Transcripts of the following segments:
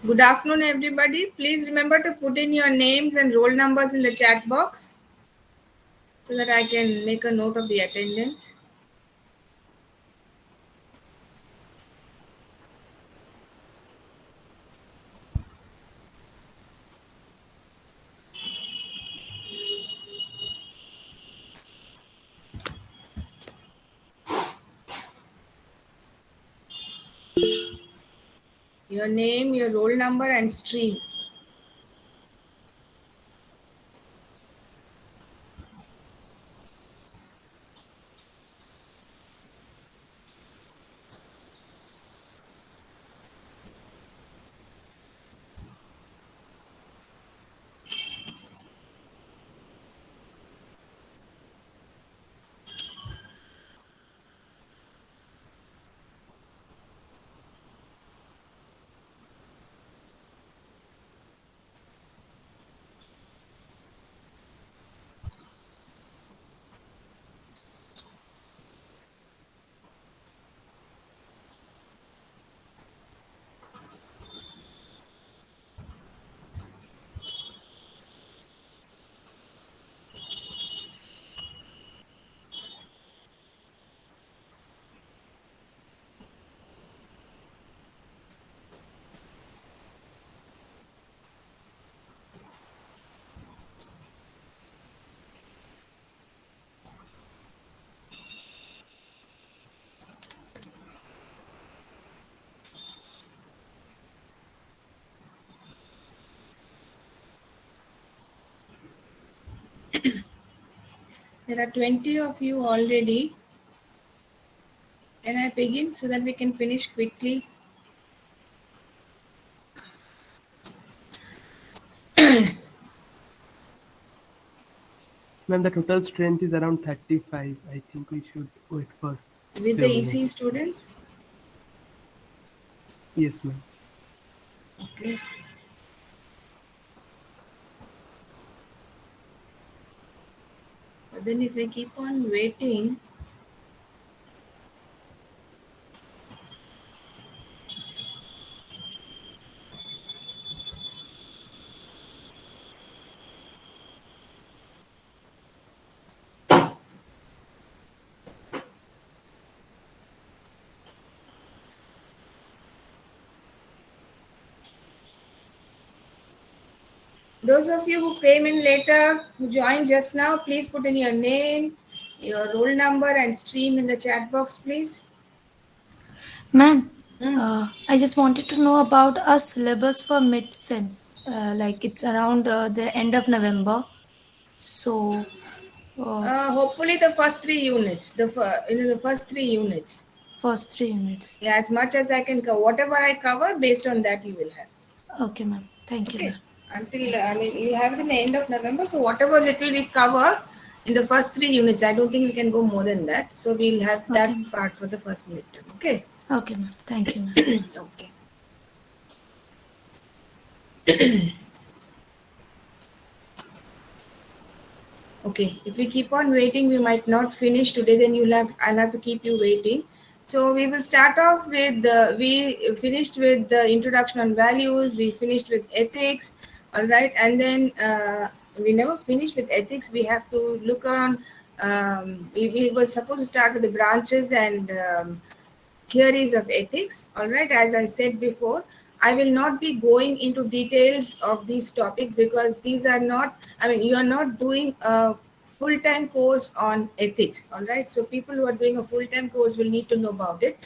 Good afternoon, everybody. Please remember to put in your names and roll numbers in the chat box so that I can make a note of the attendance. Your name, your roll number, and stream. There are 20 of you already. Can I begin so that we can finish quickly? Ma'am, the total strength is around 35. I think we should wait for With the few EC minutes. students? Yes, ma'am. Okay. But then if I keep on waiting, those of you who came in later, who joined just now, please put in your name, your roll number, and stream in the chat box, please. Ma'am, Hmm. I just wanted to know about our syllabus for mid-sem. Like it's around the end of November. So, uh, Hopefully, the first three units, in the first three units. first 3 units. Yeah, as much as I can cover, whatever I cover, based on that you will have. Okay, ma'am. Thank you, Okay, ma'am. until I mean you have it in the end of November. So whatever little we cover in the first three units, I don't think we can go more than that. So we'll have Okay, that ma'am. part for the first midterm. Okay. Okay, ma'am. Thank you, ma'am. Okay. Okay, if we keep on waiting, we might not finish today. Then I'll have to keep you waiting. So we will start off with we finished with the introduction on values. We finished with ethics, all right, and then we never finished with ethics. We have to look on. We were supposed to start with the branches and theories of ethics. All right, as I said before, I will not be going into details of these topics because these are not, I mean, you are not doing a full time course on ethics. All right, so people who are doing a full time course will need to know about it.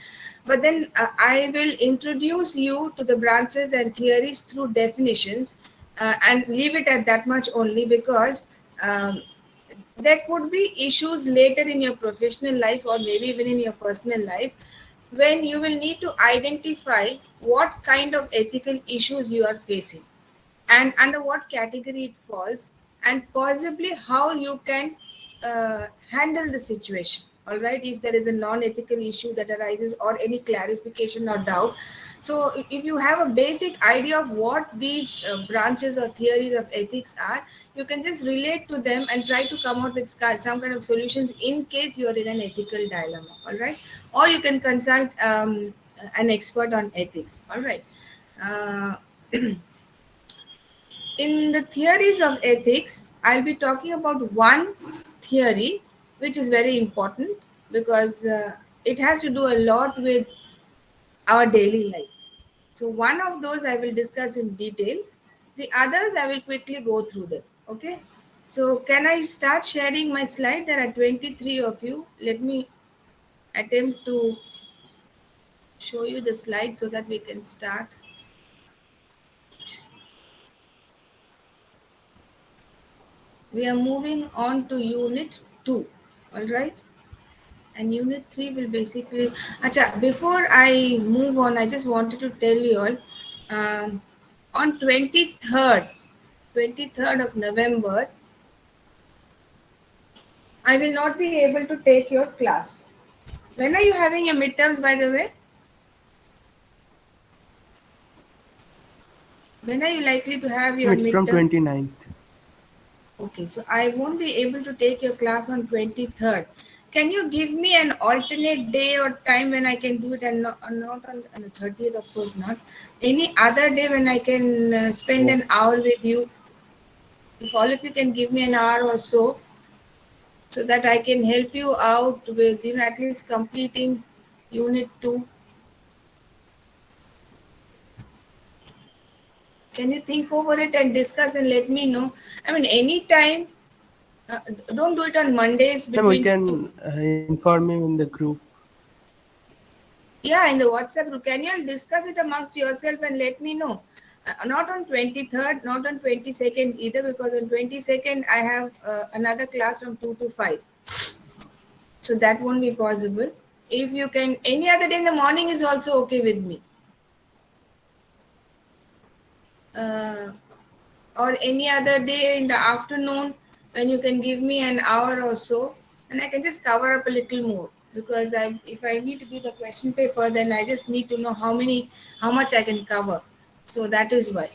But then I will introduce you to the branches and theories through definitions and leave it at that much only because. There could be issues later in your professional life or maybe even in your personal life when you will need to identify what kind of ethical issues you are facing and under what category it falls and possibly how you can handle the situation, all right, if there is a non-ethical issue that arises or any clarification or doubt. So if you have a basic idea of what these branches or theories of ethics are, you can just relate to them and try to come out with some kind of solutions in case you are in an ethical dilemma, all right, or you can consult an expert on ethics, all right. uh, In the theories of ethics, I'll be talking about one theory which is very important because it has to do a lot with our daily life. So, one of those I will discuss in detail, the others I will quickly go through them. Okay. So, can I start sharing my slide? There are 23 of you. Let me attempt to show you the slide so that we can start. We are moving on to unit 2. All right. And unit 3 will basically. Acha, before I move on, I just wanted to tell you all on 23rd of November, I will not be able to take your class. When are you having your midterms, by the way? When are you likely to have your It's from midterm? 29th. Okay, so I won't be able to take your class on 23rd. Can you give me an alternate day or time when I can do it, and not on the 30th, of course not. Any other day when I can spend an hour with you? If all of you can give me an hour or so that I can help you out with at least completing unit 2. Can you think over it and discuss and let me know? I mean, anytime. Don't do it on Mondays Ma'am, we between two. can inform you in the group. Yeah, in the WhatsApp group. Can you all discuss it amongst yourself and let me know? Not on 23rd, not on 22nd either, because on 22nd I have another class from 2 to 5. So that won't be possible. If you can, any other day in the morning is also okay with me. Uh, or any other day in the afternoon when you can give me an hour or so, and I can just cover up a little more, because if I need to do the question paper, then I just need to know how much I can cover. So that is why.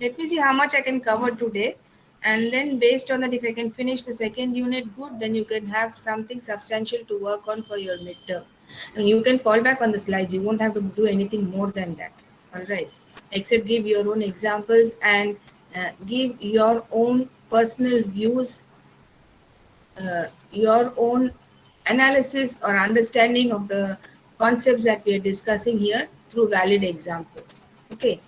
Let me see how much I can cover today, and then based on that, if I can finish the second unit good, then you can have something substantial to work on for your midterm. And you can fall back on the slides. You won't have to do anything more than that. All right. Except give your own examples and give your own personal views, your own analysis or understanding of the concepts that we are discussing here through valid examples. Okay,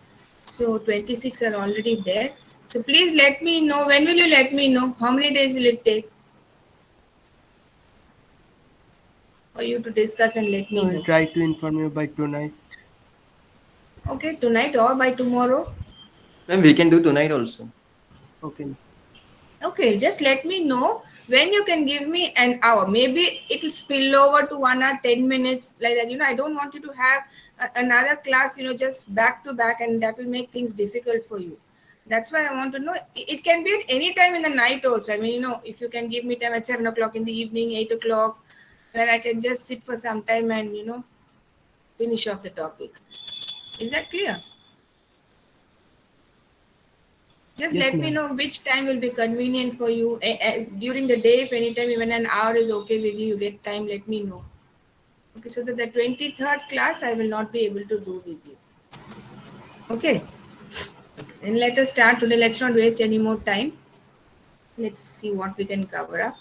so 26 are already there. So please let me know, when will you let me know? How many days will it take for you to discuss and let me We'll know? try to inform you by tonight. Okay, tonight or by tomorrow? Ma'am, we can do tonight also. Okay. Okay, just let me know when you can give me an hour. Maybe it'll spill over to 1 hour, 10 minutes, like that. I don't want you to have another class, just back to back, and that will make things difficult for you. That's why I want to know. It can be at any time in the night also. I mean, if you can give me time at 7 o'clock in the evening, 8 o'clock, where I can just sit for some time and, finish off the topic. Is that clear? Just Yes, let me ma'am. know which time will be convenient for you during the day. If anytime even an hour is okay with you, you get time, let me know. Okay, so that the 23rd class I will not be able to do with you. Okay, then let us start today. Let's not waste any more time. Let's see what we can cover up.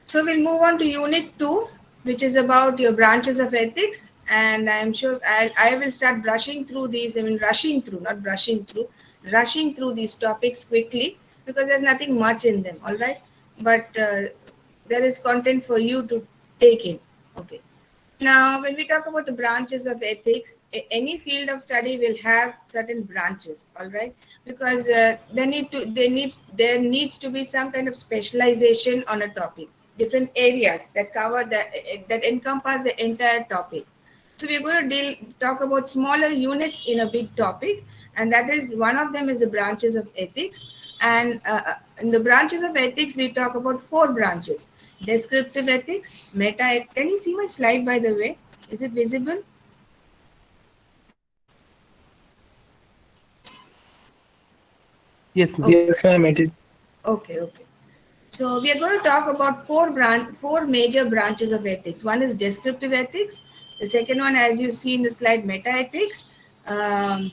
So we'll move on to unit 2, which is about your branches of ethics. And I'm sure I will start brushing through these. I mean, rushing through, not brushing through, rushing through these topics quickly, because there's nothing much in them. All right. But there is content for you to take in. Okay. Now, when we talk about the branches of ethics, any field of study will have certain branches, all right? Because there needs to be some kind of specialization on a topic, different areas that cover that encompass the entire topic. So we're going to talk about smaller units in a big topic, and that is one of them is the branches of ethics. And in the branches of ethics, we talk about 4 branches: descriptive ethics, meta. Can you see my slide, by the way? Is it visible? Yes, ma'am. Okay. Yes, ma'am, it is. Okay. So we are going to talk about four major branches of ethics. One is descriptive ethics. The second one, as you see in the slide, meta ethics. Um,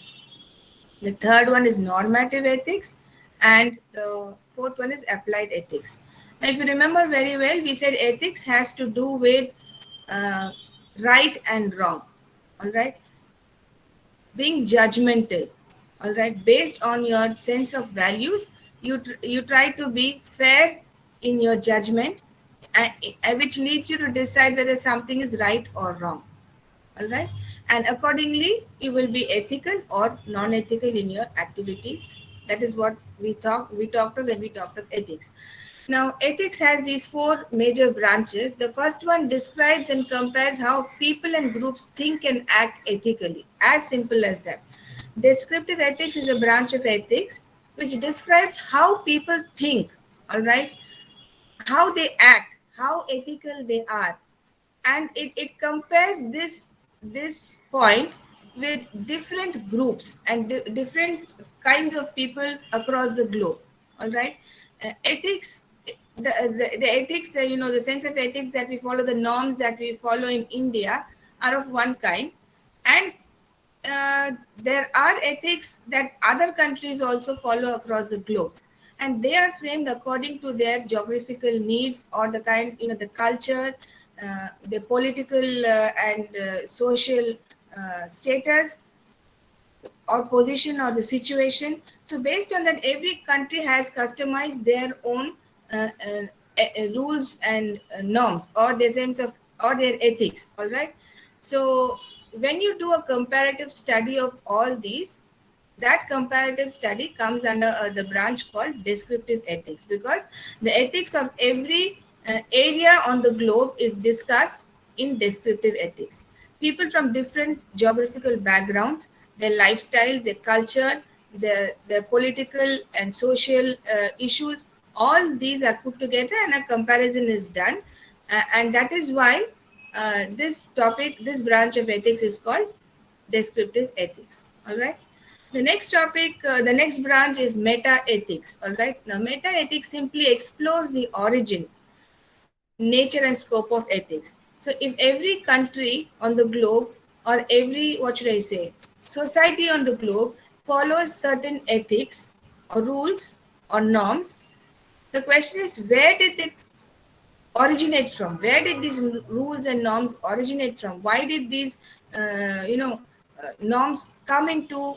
The third one is normative ethics, and the fourth one is applied ethics. Now, if you remember very well, we said ethics has to do with uh, right and wrong. All right, being judgmental. All right, based on your sense of values, you try to be fair in your judgment, which leads you to decide whether something is right or wrong. All right, and accordingly you will be ethical or non-ethical in your activities. That is what we talked of when we talked of ethics. Now, ethics has these four major branches. The first one describes and compares how people and groups think and act ethically. As simple as that. Descriptive ethics is a branch of ethics which describes how people think, all right, how they act, how ethical they are, and it compares this point with different groups and different kinds of people across the globe. All right, ethics. The ethics, the sense of ethics that we follow, the norms that we follow in India are of one kind, and there are ethics that other countries also follow across the globe, and they are framed according to their geographical needs or the kind, the culture, the political and social status or position or the situation. So based on that, every country has customized their own rules and norms or their sense of or their ethics. All right. So when you do a comparative study of all these, that comparative study comes under the branch called descriptive ethics, because the ethics of every area on the globe is discussed in descriptive ethics. People from different geographical backgrounds, their lifestyles, their culture, their political and social issues, all these are put together and a comparison is done. And that is why this branch of ethics is called descriptive ethics. All right. The next branch is meta ethics. All right. Now, meta ethics simply explores the origin, nature, and scope of ethics. So, if every country on the globe, or every, what should I say, society on the globe follows certain ethics or rules or norms, the question is, where did they originate from? Where did these rules and norms originate from? Why did these norms come into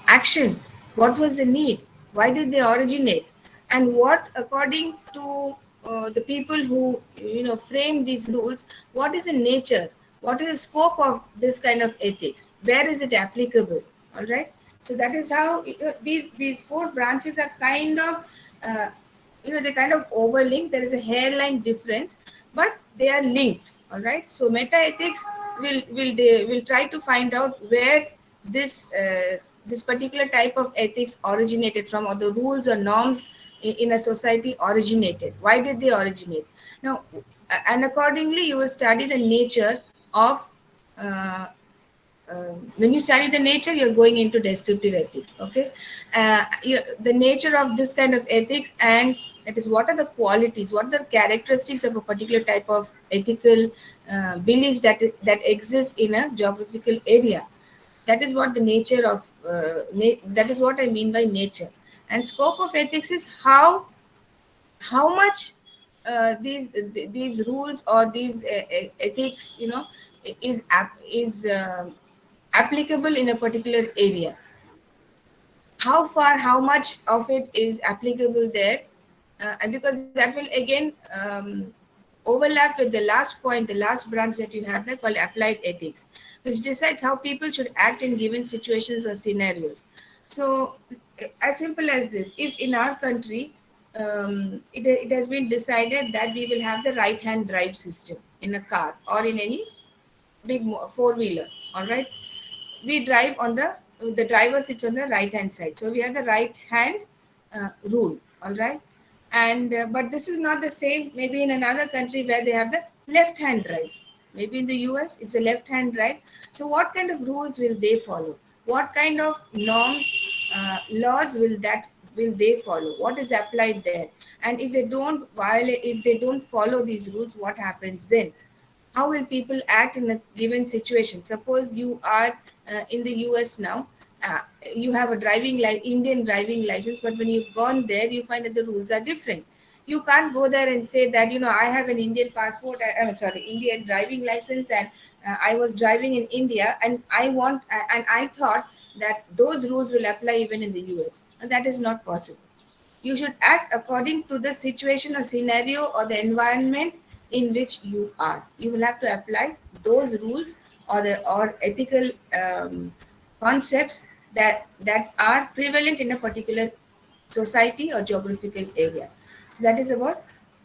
action? What was the need? Why did they originate? And what, according to the people who frame these rules, what is the nature, what is the scope of this kind of ethics? Where is it applicable? All right. So that is how these four branches are kind of uh, they kind of overlink. There is a hairline difference, but they are linked. All right. So meta ethics will try to find out where this particular type of ethics originated from, or the rules or norms in a society originated. Why did they originate? Now, and accordingly, you will study the nature of. When you study the nature, you're going into descriptive ethics. Okay, the nature of this kind of ethics, and that is what are the qualities, what are the characteristics of a particular type of ethical belief that exists in a geographical area. That is what the nature of that is what I mean by nature. And scope of ethics is how much these rules or these ethics is applicable in a particular area. How far, how much of it is applicable there, and because that will again overlap with the last point, the last branch that you have there called applied ethics, which decides how people should act in given situations or scenarios. So, as simple as this, if in our country it has been decided that we will have the right hand drive system in a car or in any big four wheeler, all right, we drive on the driver sits on the right hand side, so we have the right hand rule. All right. And but this is not the same maybe in another country where they have the left hand drive. Maybe in the US it's a left hand drive. So what kind of rules will they follow? What kind of norms, laws will they follow? What is applied there? And if they don't violate, if they don't follow these rules, what happens then? How will people act in a given situation? Suppose you are in the US now, uh, you have a Indian driving license, but when you've gone there, you find that the rules are different. You can't go there and say that, I have an Indian passport, I'm sorry, Indian driving license, and I was driving in India, and I thought that those rules will apply even in the US. And that is not possible. You should act according to the situation or scenario or the environment in which you are. You will have to apply those rules or ethical concepts that are prevalent in a particular society or geographical area. So that is about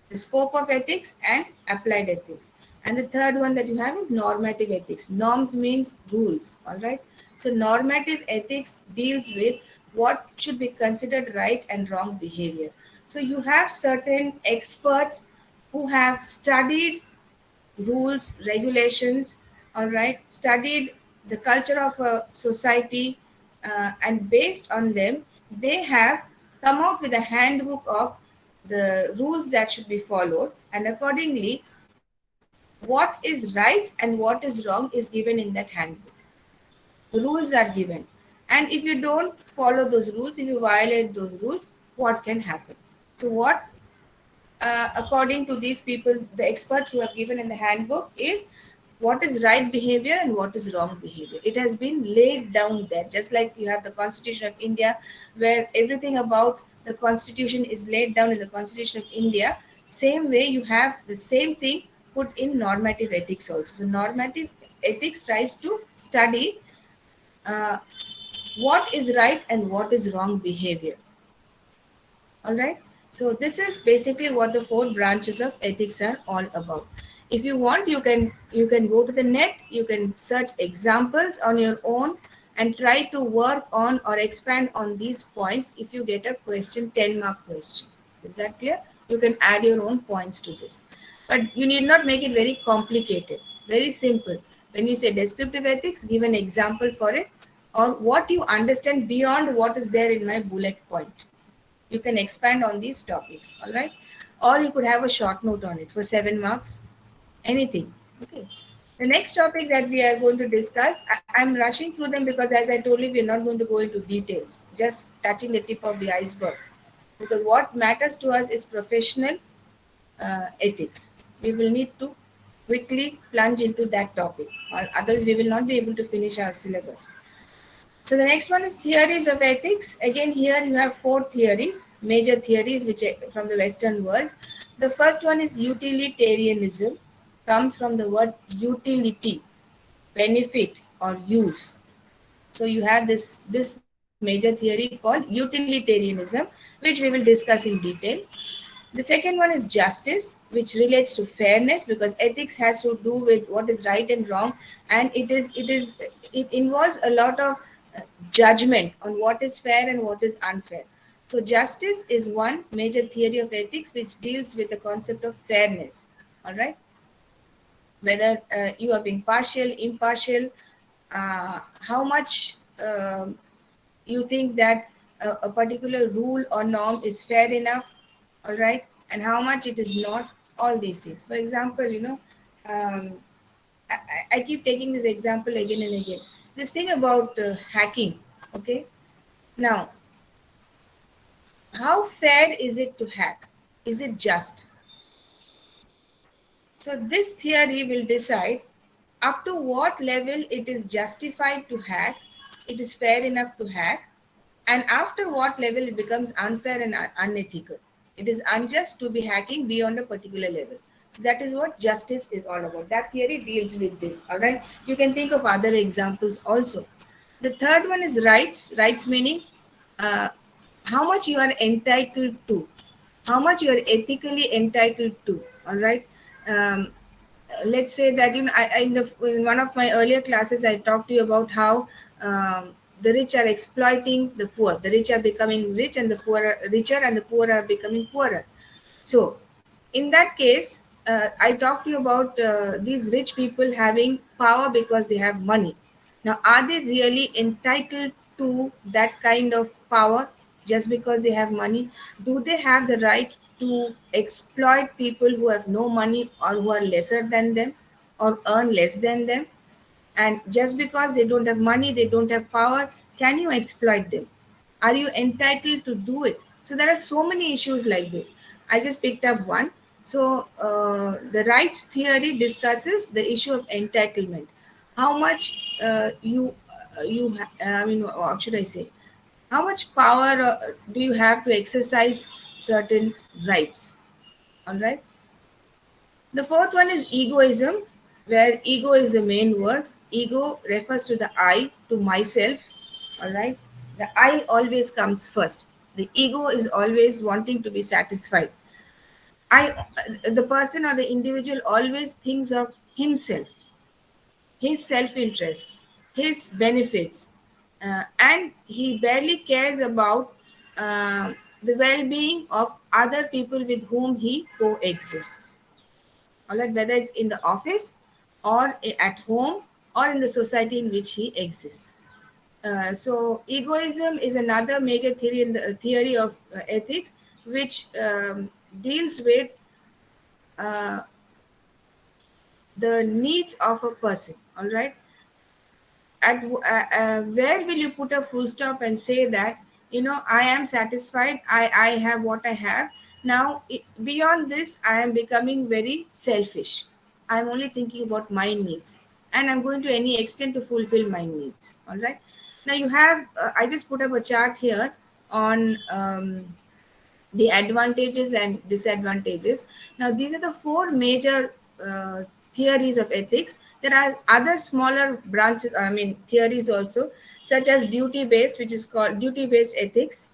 the scope of ethics and applied ethics. And the third one that you have is normative ethics. Norms means rules, all right? So normative ethics deals with what should be considered right and wrong behavior. So you have certain experts who have studied rules, regulations, all right, studied the culture of a society, and based on them, they have come out with a handbook of the rules that should be followed, and accordingly, what is right and what is wrong is given in that handbook. Rules are given, and if you don't follow those rules, if you violate those rules, what can happen? So, what according to these people, the experts who have given in the handbook, is what is right behavior and what is wrong behavior. It has been laid down there, just like you have the Constitution of India, where everything about the Constitution is laid down in the Constitution of India. Same way, you have the same thing put in normative ethics also. So, normative ethics tries to study uh, what is right and what is wrong behavior. All right. So this is basically what the four branches of ethics are all about. If you want, you can go to the net, you can search examples on your own and try to work on or expand on these points. If you get a question, 10-mark question, is that clear? You can add your own points to this, but you need not make it very complicated. Very simple. When you say descriptive ethics, give an example for it, or what you understand beyond what is there in my bullet point. You can expand on these topics, all right? Or you could have a short note on it for 7 marks, anything. Okay. The next topic that we are going to discuss, I'm rushing through them because, as I told you, we're not going to go into details, just touching the tip of the iceberg. Because what matters to us is professional ethics. We will need to quickly plunge into that topic, or otherwise, we will not be able to finish our syllabus. So the next one is theories of ethics. Again, here you have four theories, major theories which are from the Western world. The first one is utilitarianism, comes from the word utility, benefit or use. So you have this major theory called utilitarianism, which we will discuss in detail. The second one is justice, which relates to fairness, because ethics has to do with what is right and wrong, and it involves a lot of judgment on what is fair and what is unfair. So justice is one major theory of ethics which deals with the concept of fairness. All right, whether you are being partial, impartial, how much you think that a particular rule or norm is fair enough, all right, and how much it is not, all these things. For example, um, I keep taking this example again and again. This thing about hacking, okay? Now, how fair is it to hack? Is it just? So, this theory will decide up to what level it is justified to hack, it is fair enough to hack, and after what level it becomes unfair and unethical. It is unjust to be hacking beyond a particular level. So that is what justice is all about. That theory deals with this. All right. You can think of other examples also. The third one is rights. Rights meaning uh, how much you are entitled to, how much you are ethically entitled to. All right. Um, let's say that in one of my earlier classes, I talked to you about how the rich are exploiting the poor. The rich are becoming rich, and the poor are richer, and the poor are becoming poorer. So, in that case, I talked to you about these rich people having power because they have money. Now, are they really entitled to that kind of power just because they have money? Do they have the right to exploit people who have no money or who are lesser than them or earn less than them? And just because they don't have money, they don't have power, Can you exploit them? Are you entitled to do it? So there are so many issues like this. I just picked up one. So the rights theory discusses the issue of entitlement. How much I mean, what should I say? How much power do you have to exercise certain rights? All right. The fourth one is egoism, where ego is the main word. Ego refers to the I, to myself. All right. The I always comes first. The ego is always wanting to be satisfied. The person or the individual always thinks of himself, his self interest, his benefits, and he barely cares about the well being of other people with whom he coexists. All right, whether it's in the office or at home or in the society in which he exists. So egoism is another major theory in the theory of ethics, which deals with uh, the needs of a person. All right, where will you put a full stop and say that, I am satisfied, I have what I have now. Beyond this, I am becoming very selfish. I'm only thinking about my needs, and I'm going to any extent to fulfill my needs. All right, now you have I just put up a chart here on the advantages and disadvantages. Now, these are the four major theories of ethics. There are other smaller branches, I mean, theories also, such as duty based, which is called duty based ethics,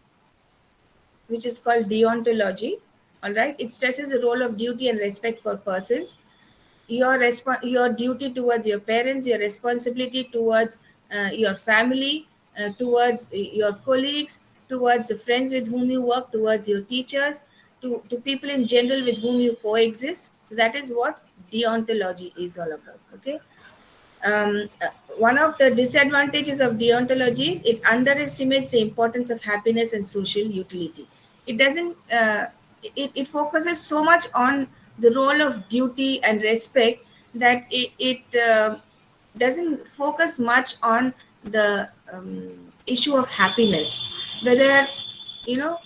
which is called deontology. All right, it stresses the role of duty and respect for persons, your duty towards your parents, your responsibility towards your family, towards your colleagues, towards the friends with whom you work, towards your teachers, to people in general with whom you coexist. So that is what deontology is all about. Okay. One of the disadvantages of deontology is it underestimates the importance of happiness and social utility. It doesn't. It focuses so much on the role of duty and respect that it doesn't focus much on the issue of happiness. Whether you know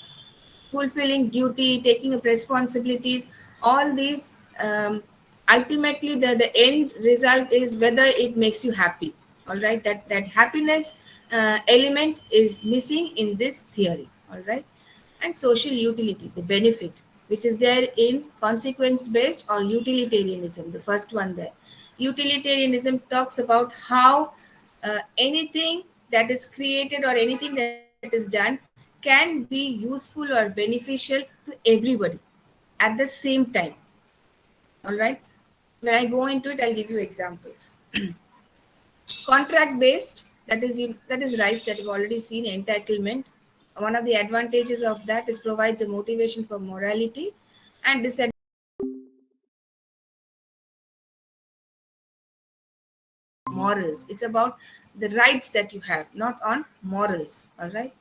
fulfilling duty, taking up responsibilities, all these ultimately the end result is whether it makes you happy. All right, that happiness element is missing in this theory. All right, and social utility, the benefit, which is there in consequence based or utilitarianism, the first one there. Utilitarianism talks about how anything that is created or anything that is done can be useful or beneficial to everybody at the same time. All right. When I go into it, I'll give you examples. Contract based, that is rights that you've already seen. Entitlement, one of the advantages of that is provides a motivation for morality, and disadvantage morals. It's about the rights that you have, not on morals. All right.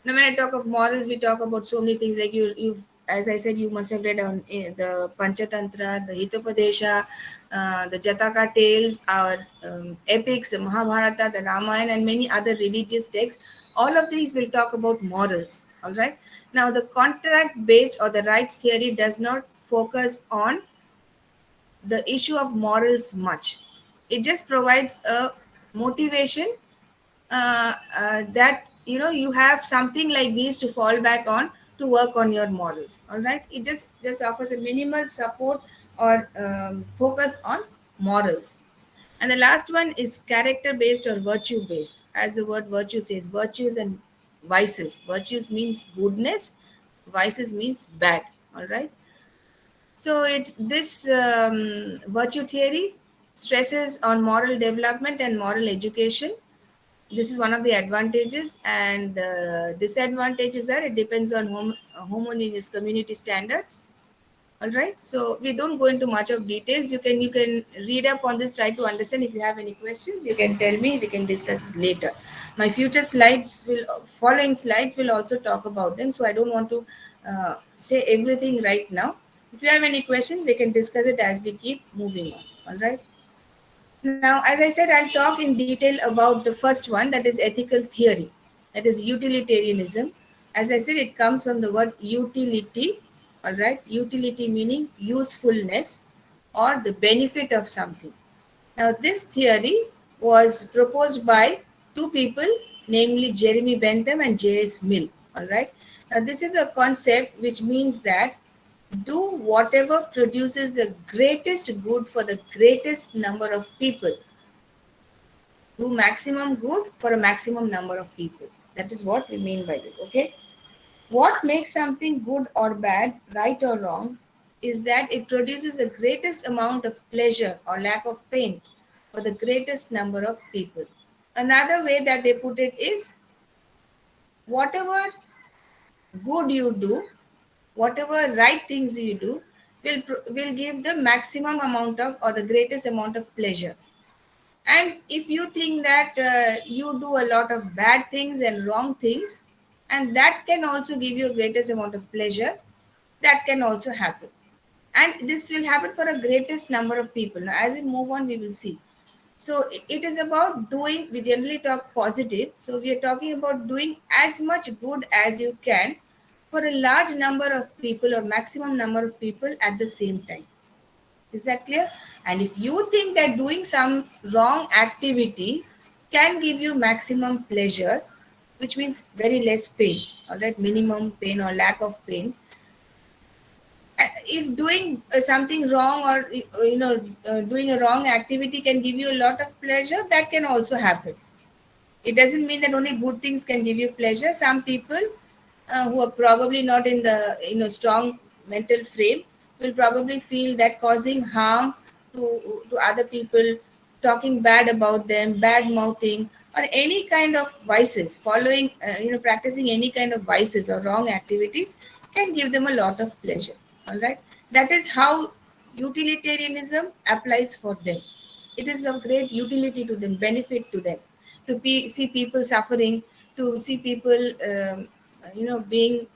Now, when I talk of morals, we talk about so many things. Like you've, as I said, you must have read on the Panchatantra, the Hitopadesha, the Jataka tales, our epics, the Mahabharata, the Ramayana, and many other religious texts. All of these will talk about morals. All right. Now, the contract-based or the rights theory does not focus on the issue of morals much. It just provides a motivation that you have something like these to fall back on to work on your models. All right, it just offers a minimal support or focus on morals. And the last one is character based or virtue based. As the word virtue says, virtues and vices. Virtues means goodness, vices means bad. All right, so this virtue theory stresses on moral development and moral education. This is one of the advantages, and the disadvantages are it depends on homogeneous community standards. All right, so we don't go into much of details. You can read up on this, try to understand. If you have any questions, you can tell me, we can discuss later. My future slides will following slides will also talk about them, so I don't want to say everything right now. If you have any questions, we can discuss it as we keep moving on. All right. Now, as I said, I'll talk in detail about the first one, that is ethical theory, that is utilitarianism. As I said, it comes from the word utility, all right? Utility meaning usefulness or the benefit of something. Now, this theory was proposed by two people, namely Jeremy Bentham and J.S. Mill, all right? Now, this is a concept which means that do whatever produces the greatest good for the greatest number of people. Do maximum good for a maximum number of people. That is what we mean by this, okay? What makes something good or bad, right or wrong, is that it produces the greatest amount of pleasure or lack of pain for the greatest number of people. Another way that they put it is whatever good you do, whatever right things you do, will give the maximum amount of or the greatest amount of pleasure. And if you think that you do a lot of bad things and wrong things, and that can also give you a greatest amount of pleasure, that can also happen. And this will happen for a greatest number of people. Now, as we move on, we will see. So, it is about doing, we generally talk positive. So, we are talking about doing as much good as you can for a large number of people or maximum number of people at the same time. Is that clear? And if you think that doing some wrong activity can give you maximum pleasure, which means very less pain, all right, minimum pain or lack of pain. If doing something wrong or doing a wrong activity can give you a lot of pleasure, that can also happen. It doesn't mean that only good things can give you pleasure. Some people who are probably not in the strong mental frame will probably feel that causing harm to other people, talking bad about them, bad mouthing, or any kind of vices, following practicing any kind of vices or wrong activities can give them a lot of pleasure. All right, that is how utilitarianism applies for them. It is of great utility to them, benefit to them, to see people suffering, to see people being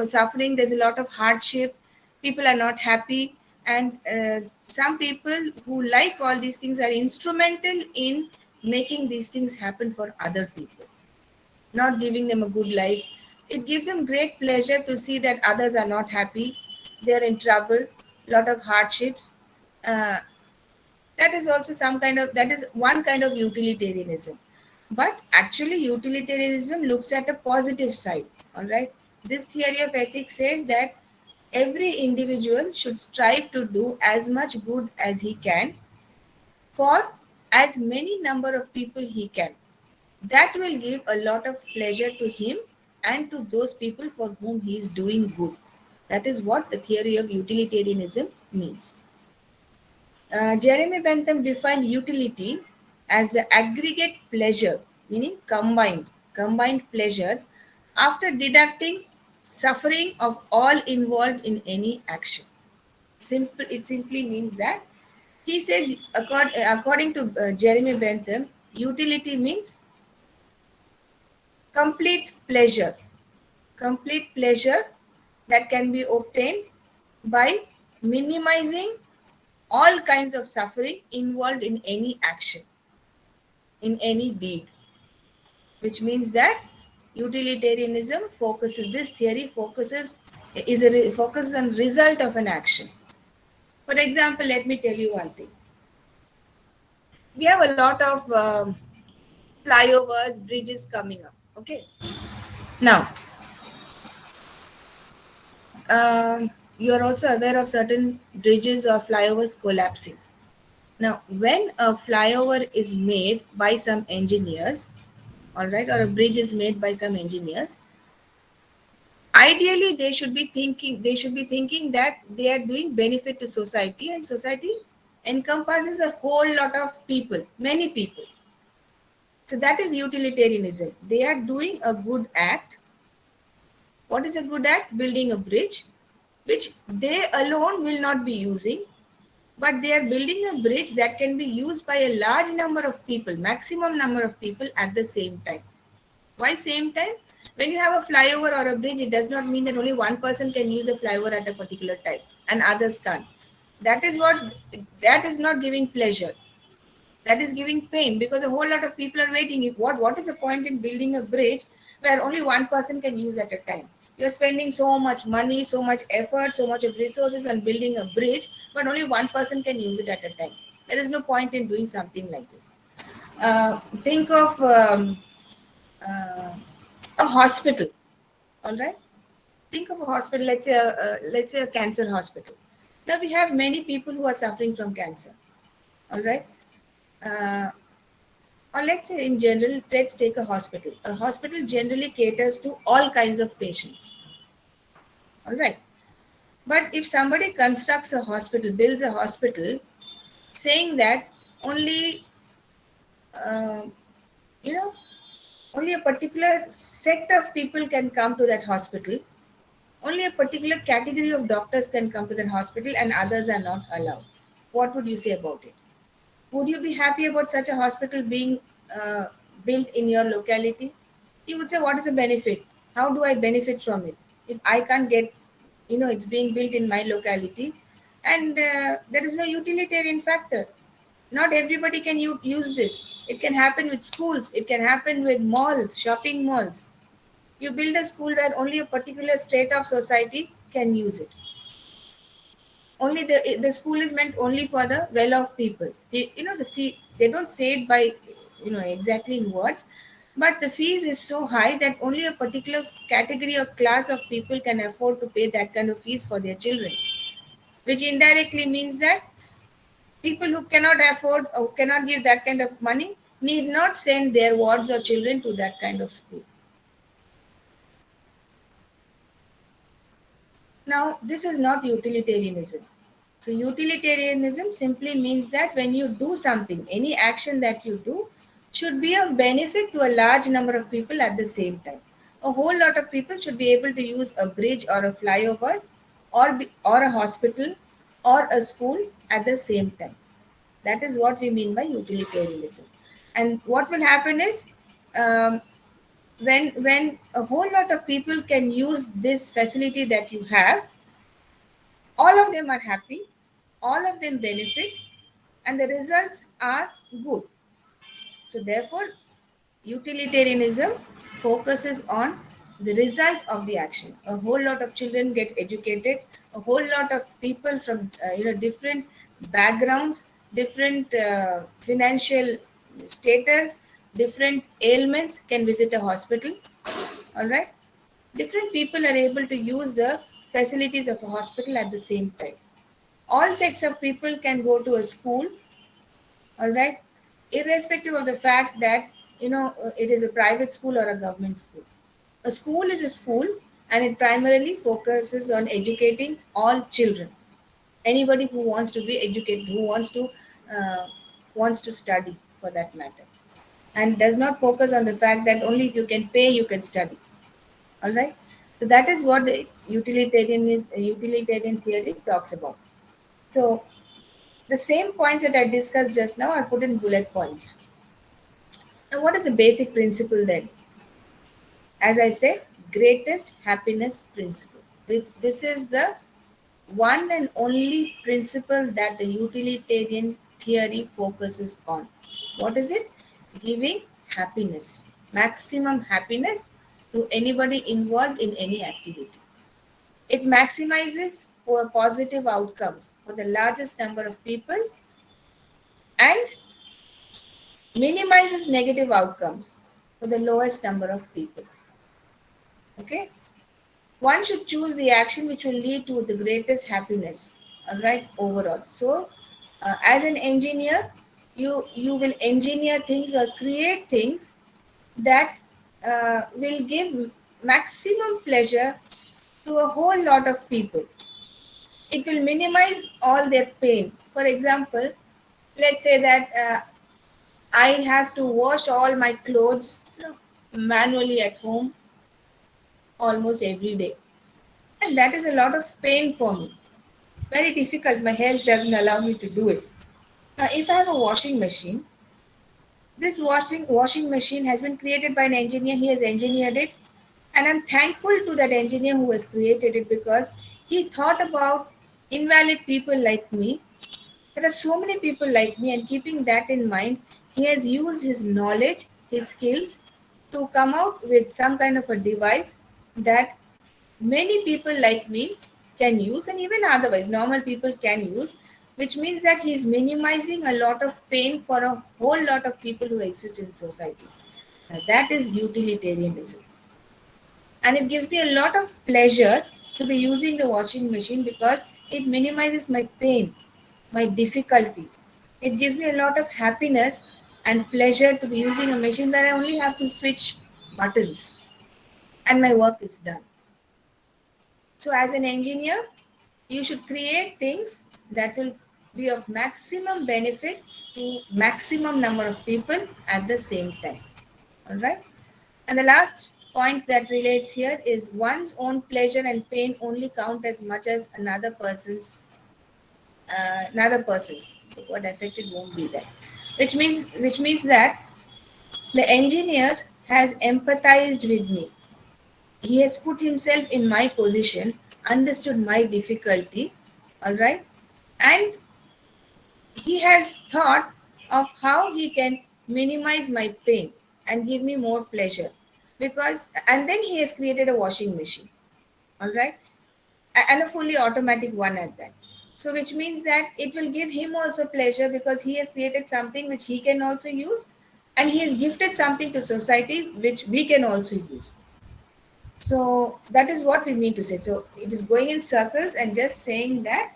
suffering. There's a lot of hardship, people are not happy, and some people who like all these things are instrumental in making these things happen for other people, not giving them a good life. It gives them great pleasure to see that others are not happy, they're in trouble, lot of hardships. uh, that is also some kind of, that is one kind of utilitarianism. But actually utilitarianism looks at a positive side. All right, this theory of ethics says that every individual should strive to do as much good as he can for as many number of people he can. That will give a lot of pleasure to him and to those people for whom he is doing good. That is what the theory of utilitarianism means. Jeremy Bentham defined utility as the aggregate pleasure, meaning combined pleasure, after deducting suffering of all involved in any action. It simply means that he says, according to Jeremy Bentham, utility means complete pleasure, complete pleasure that can be obtained by minimizing all kinds of suffering involved in any action, in any deed. Which means that utilitarianism focuses, this theory focuses on result of an action. For example, let me tell you one thing. We have a lot of flyovers, bridges coming up. Okay. Now, you are also aware of certain bridges or flyovers collapsing. Now, when a flyover is made by some engineers, all right, or a bridge is made by some engineers, ideally they should be thinking that they are doing benefit to society, and society encompasses a whole lot of people, many people. So that is utilitarianism. They are doing a good act. What is a good act? Building a bridge, which they alone will not be using, but they are building a bridge that can be used by a large number of people, maximum number of people at the same time. Why same time? When you have a flyover or a bridge, it does not mean that only one person can use a flyover at a particular time and others can't. That is not giving pleasure. That is giving pain because a whole lot of people are waiting. What is the point in building a bridge where only one person can use at a time? You're spending so much money, so much effort, so much of resources on building a bridge, but only one person can use it at a time. There is no point in doing something like this. Think of uh, a hospital. All right. Think of a hospital. Let's say a cancer hospital. Now we have many people who are suffering from cancer. All right. Uh, or let's say in general, let's take a hospital. A hospital generally caters to all kinds of patients. All right. But if somebody constructs a hospital, builds a hospital, saying that only, uh, you know, only a particular set of people can come to that hospital, only a particular category of doctors can come to that hospital, and others are not allowed. What would you say about it? Would you be happy about such a hospital being uh, built in your locality? You would say, what is the benefit? How do I benefit from it? If I can't get, it's being built in my locality, and there is no utilitarian factor. Not everybody can use this. It can happen with schools, it can happen with malls, shopping malls. You build a school where only a particular state of society can use it. Only the school is meant only for the well-off people. The fee, they don't say it by exactly in words, but the fees is so high that only a particular category or class of people can afford to pay that kind of fees for their children, which indirectly means that people who cannot afford or cannot give that kind of money need not send their wards or children to that kind of school. Now, this is not utilitarianism. So, utilitarianism simply means that when you do something, any action that you do should be of benefit to a large number of people at the same time. A whole lot of people should be able to use a bridge or a flyover or a hospital or a school at the same time. That is what we mean by utilitarianism. And what will happen is, um, when a whole lot of people can use this facility that you have, all of them are happy, all of them benefit, and the results are good. So, therefore, utilitarianism focuses on the result of the action. A whole lot of children get educated, a whole lot of people from different backgrounds, different financial status, different ailments can visit a hospital. All right. Different people are able to use the facilities of a hospital at the same time. All sets of people can go to a school, all right, irrespective of the fact that it is a private school or a government school. A school is a school, and it primarily focuses on educating all children. Anybody who wants to be educated, who wants to study for that matter, and does not focus on the fact that only if you can pay you can study. All right. So that is what the utilitarian theory talks about. So the same points that I discussed just now are put in bullet points. Now, what is the basic principle then? As I said, greatest happiness principle. This is the one and only principle that the utilitarian theory focuses on. What is it? Giving happiness, maximum happiness to anybody involved in any activity. It maximizes for positive outcomes for the largest number of people and minimizes negative outcomes for the lowest number of people. Okay? One should choose the action which will lead to the greatest happiness, all right, overall. So, as an engineer, you will engineer things or create things that will give maximum pleasure to a whole lot of people. It will minimize all their pain. For example, let's say that I have to wash all my clothes manually at home almost every day. And that is a lot of pain for me. Very difficult. My health doesn't allow me to do it. Now, if I have a washing machine, this washing machine has been created by an engineer. He has engineered it. And I'm thankful to that engineer who has created it because he thought about invalid people like me There are so many people like me, and keeping that in mind, he has used his knowledge, his skills to come out with some kind of a device that many people like me can use, and even otherwise, normal people can use, which means that he is minimizing a lot of pain for a whole lot of people who exist in society. Now, that is utilitarianism. And it gives me a lot of pleasure to be using the washing machine because it minimizes my pain, my difficulty. It gives me a lot of happiness and pleasure to be using a machine that I only have to switch buttons and my work is done. So, as an engineer, you should create things that will be of maximum benefit to maximum number of people at the same time. All right. And the last point that relates here is one's own pleasure and pain only count as much as another person's. What affected won't be there. Which means that the engineer has empathized with me. He has put himself in my position, understood my difficulty, all right, and he has thought of how he can minimize my pain and give me more pleasure because and then he has created a washing machine, all right, and a fully automatic one at that. So which means that it will give him also pleasure because he has created something which he can also use, and he has gifted something to society which we can also use. So that is what we mean to say. So it is going in circles and just saying that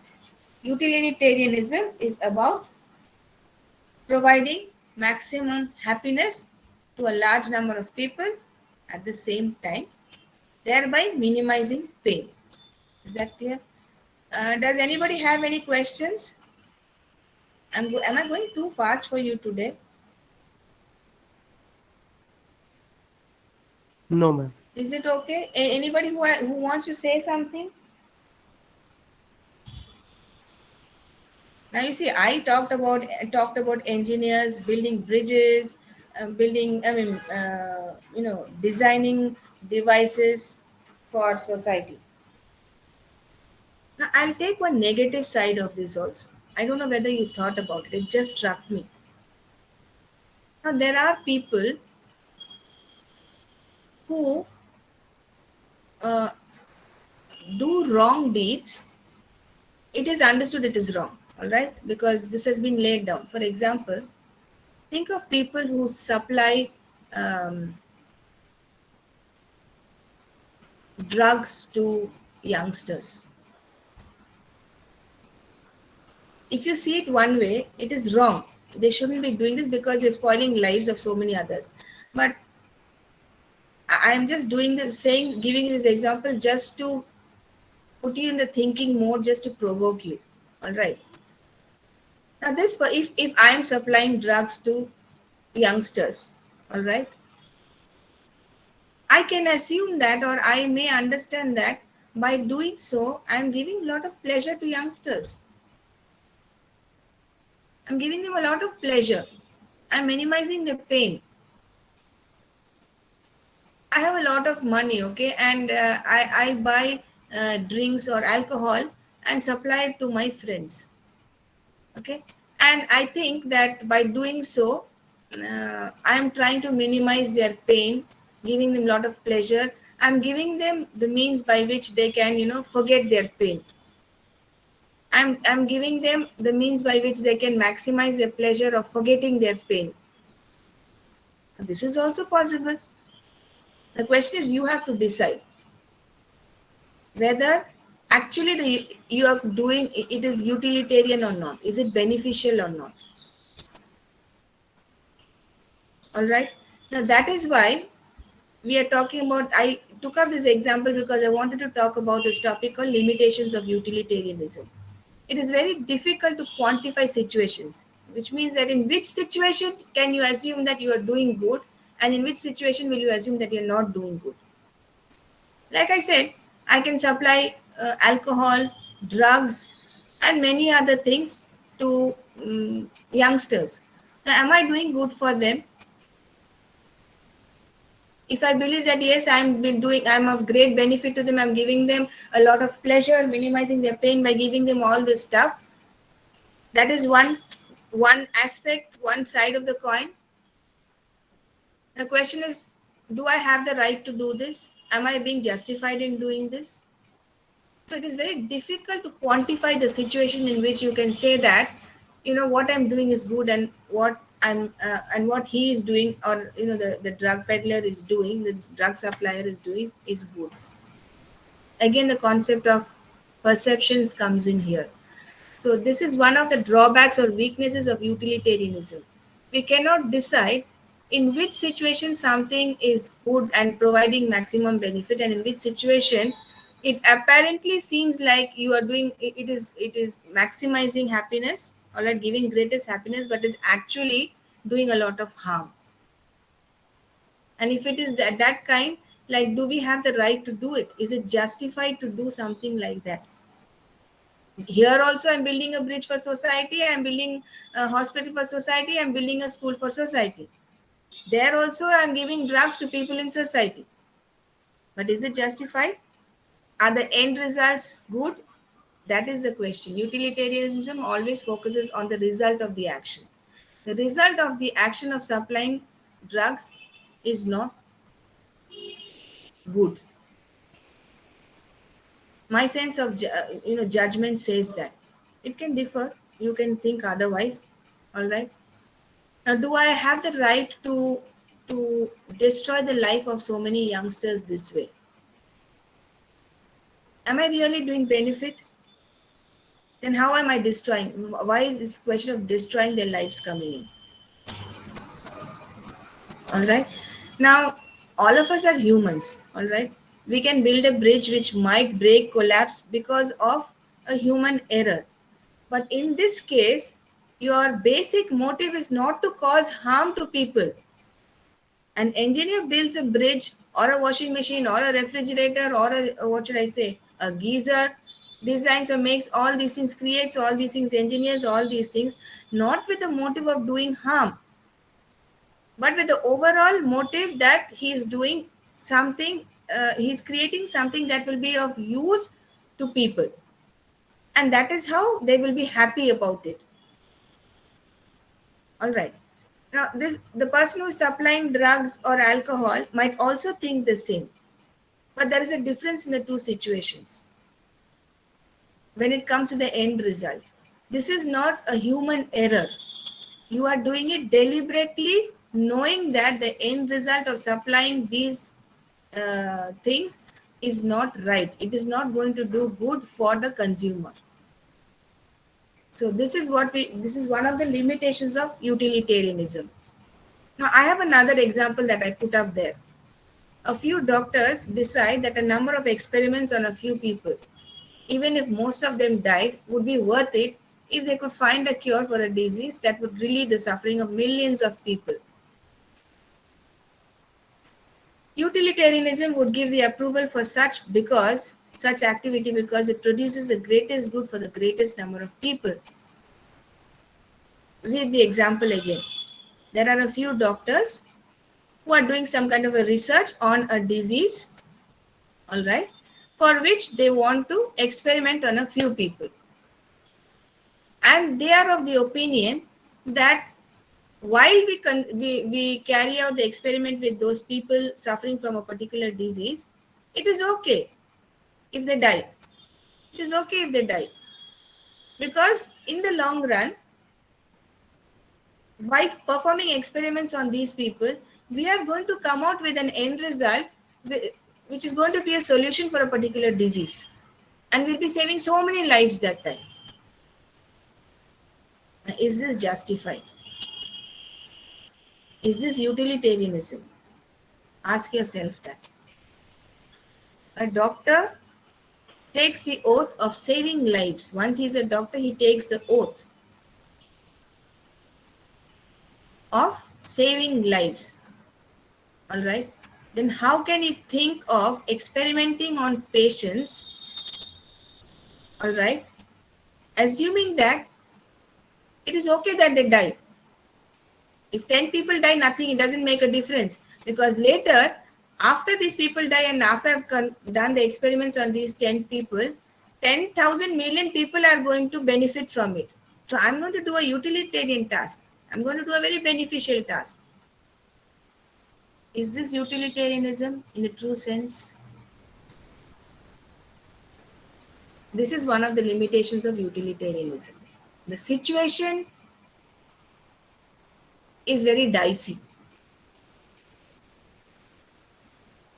utilitarianism is about providing maximum happiness to a large number of people at the same time, thereby minimizing pain. Is that clear? Does anybody have any questions? Am I going too fast for you today? No, ma'am. Is it okay? Anybody who wants to say something? Now you see, I talked about engineers building bridges, building. I mean, designing devices for society. Now I'll take one negative side of this also. I don't know whether you thought about it. It just struck me. Now there are people who uh, do wrong deeds. It is understood it is wrong, all right, because this has been laid down. For example, think of people who supply um, drugs to youngsters. If you see it one way, it is wrong. They shouldn't be doing this because they're spoiling lives of so many others. But I am just doing this, giving you this example just to put you in the thinking mode, just to provoke you. All right. Now, if I am supplying drugs to youngsters, all right, I can assume that, or I may understand that by doing so, I am giving a lot of pleasure to youngsters. I'm giving them a lot of pleasure. I'm minimizing the pain. I have a lot of money, okay, and I buy drinks or alcohol and supply it to my friends, okay, and I think that by doing so, I'm trying to minimize their pain, giving them a lot of pleasure. I'm giving them the means by which they can, forget their pain. I'm giving them the means by which they can maximize their pleasure of forgetting their pain. This is also possible. The question is, you have to decide whether actually you are doing it is utilitarian or not. Is it beneficial or not? All right. Now that is why we are talking about. I took up this example because I wanted to talk about this topic called limitations of utilitarianism. It is very difficult to quantify situations, which means that in which situation can you assume that you are doing good, and in which situation will you assume that you are not doing good. Like I said, I can supply alcohol, drugs, and many other things to youngsters. Now, am I doing good for them? If I believe that yes, I'm of great benefit to them, I'm giving them a lot of pleasure, minimizing their pain by giving them all this stuff, That is one aspect, one side of the coin. The question is, do I have the right to do this? Am I being justified in doing this? So it is very difficult to quantify the situation in which you can say that, what I'm doing is good, and what he is doing, or the drug peddler is doing, the drug supplier is doing, is good. Again, the concept of perceptions comes in here. So this is one of the drawbacks or weaknesses of utilitarianism. We cannot decide in which situation something is good and providing maximum benefit, and in which situation it apparently seems like you are doing it is maximizing happiness, or like giving greatest happiness, but is actually doing a lot of harm. And if it is that kind, like, do we have the right to do it? Is it justified to do something like that? Here also, I'm building a bridge for society, I'm building a hospital for society, I'm building a school for society. There also, I'm giving drugs to people in society. But is it justified? Are the end results good? That is the question. Utilitarianism always focuses on the result of the action. The result of the action of supplying drugs is not good. My sense of judgment says that. It can differ. You can think otherwise. All right. Now, do I have the right to destroy the life of so many youngsters this way? Am I really doing benefit? Then how am I destroying? Why is this question of destroying their lives coming in? All right. Now, all of us are humans. All right. We can build a bridge which might break, collapse because of a human error. But in this case, your basic motive is not to cause harm to people. An engineer builds a bridge or a washing machine or a refrigerator or what should I say, a geyser, designs or makes all these things, creates all these things, engineers all these things, not with the motive of doing harm, but with the overall motive that he is doing something, he's creating something that will be of use to people. And that is how they will be happy about it. All right. Now, the person who is supplying drugs or alcohol might also think the same, but there is a difference in the two situations. When it comes to the end result, this is not a human error. You are doing it deliberately, knowing that the end result of supplying these things is not right. It is not going to do good for the consumer. So this is one of the limitations of utilitarianism. Now, I have another example that I put up there. A few doctors decide that a number of experiments on a few people, even if most of them died, would be worth it if they could find a cure for a disease that would relieve the suffering of millions of people. Utilitarianism would give the approval for such activity because it produces the greatest good for the greatest number of people. Read the example again. There are a few doctors who are doing some kind of a research on a disease, all right, for which they want to experiment on a few people. And they are of the opinion that while we carry out the experiment with those people suffering from a particular disease, it is okay if they die. It is okay if they die. Because in the long run, by performing experiments on these people, we are going to come out with an end result which is going to be a solution for a particular disease. And we'll be saving so many lives that time. Is this justified? Is this utilitarianism? Ask yourself that. A doctor takes the oath of saving lives. Once he's a doctor, he takes the oath of saving lives. All right. Then how can he think of experimenting on patients? All right. Assuming that it is okay that they die. If 10 people die, nothing, it doesn't make a difference. Because later, after these people die and after I've done the experiments on these 10 people, 10,000 million people are going to benefit from it. So I'm going to do a utilitarian task. I'm going to do a very beneficial task. Is this utilitarianism in the true sense? This is one of the limitations of utilitarianism. The situation is very dicey.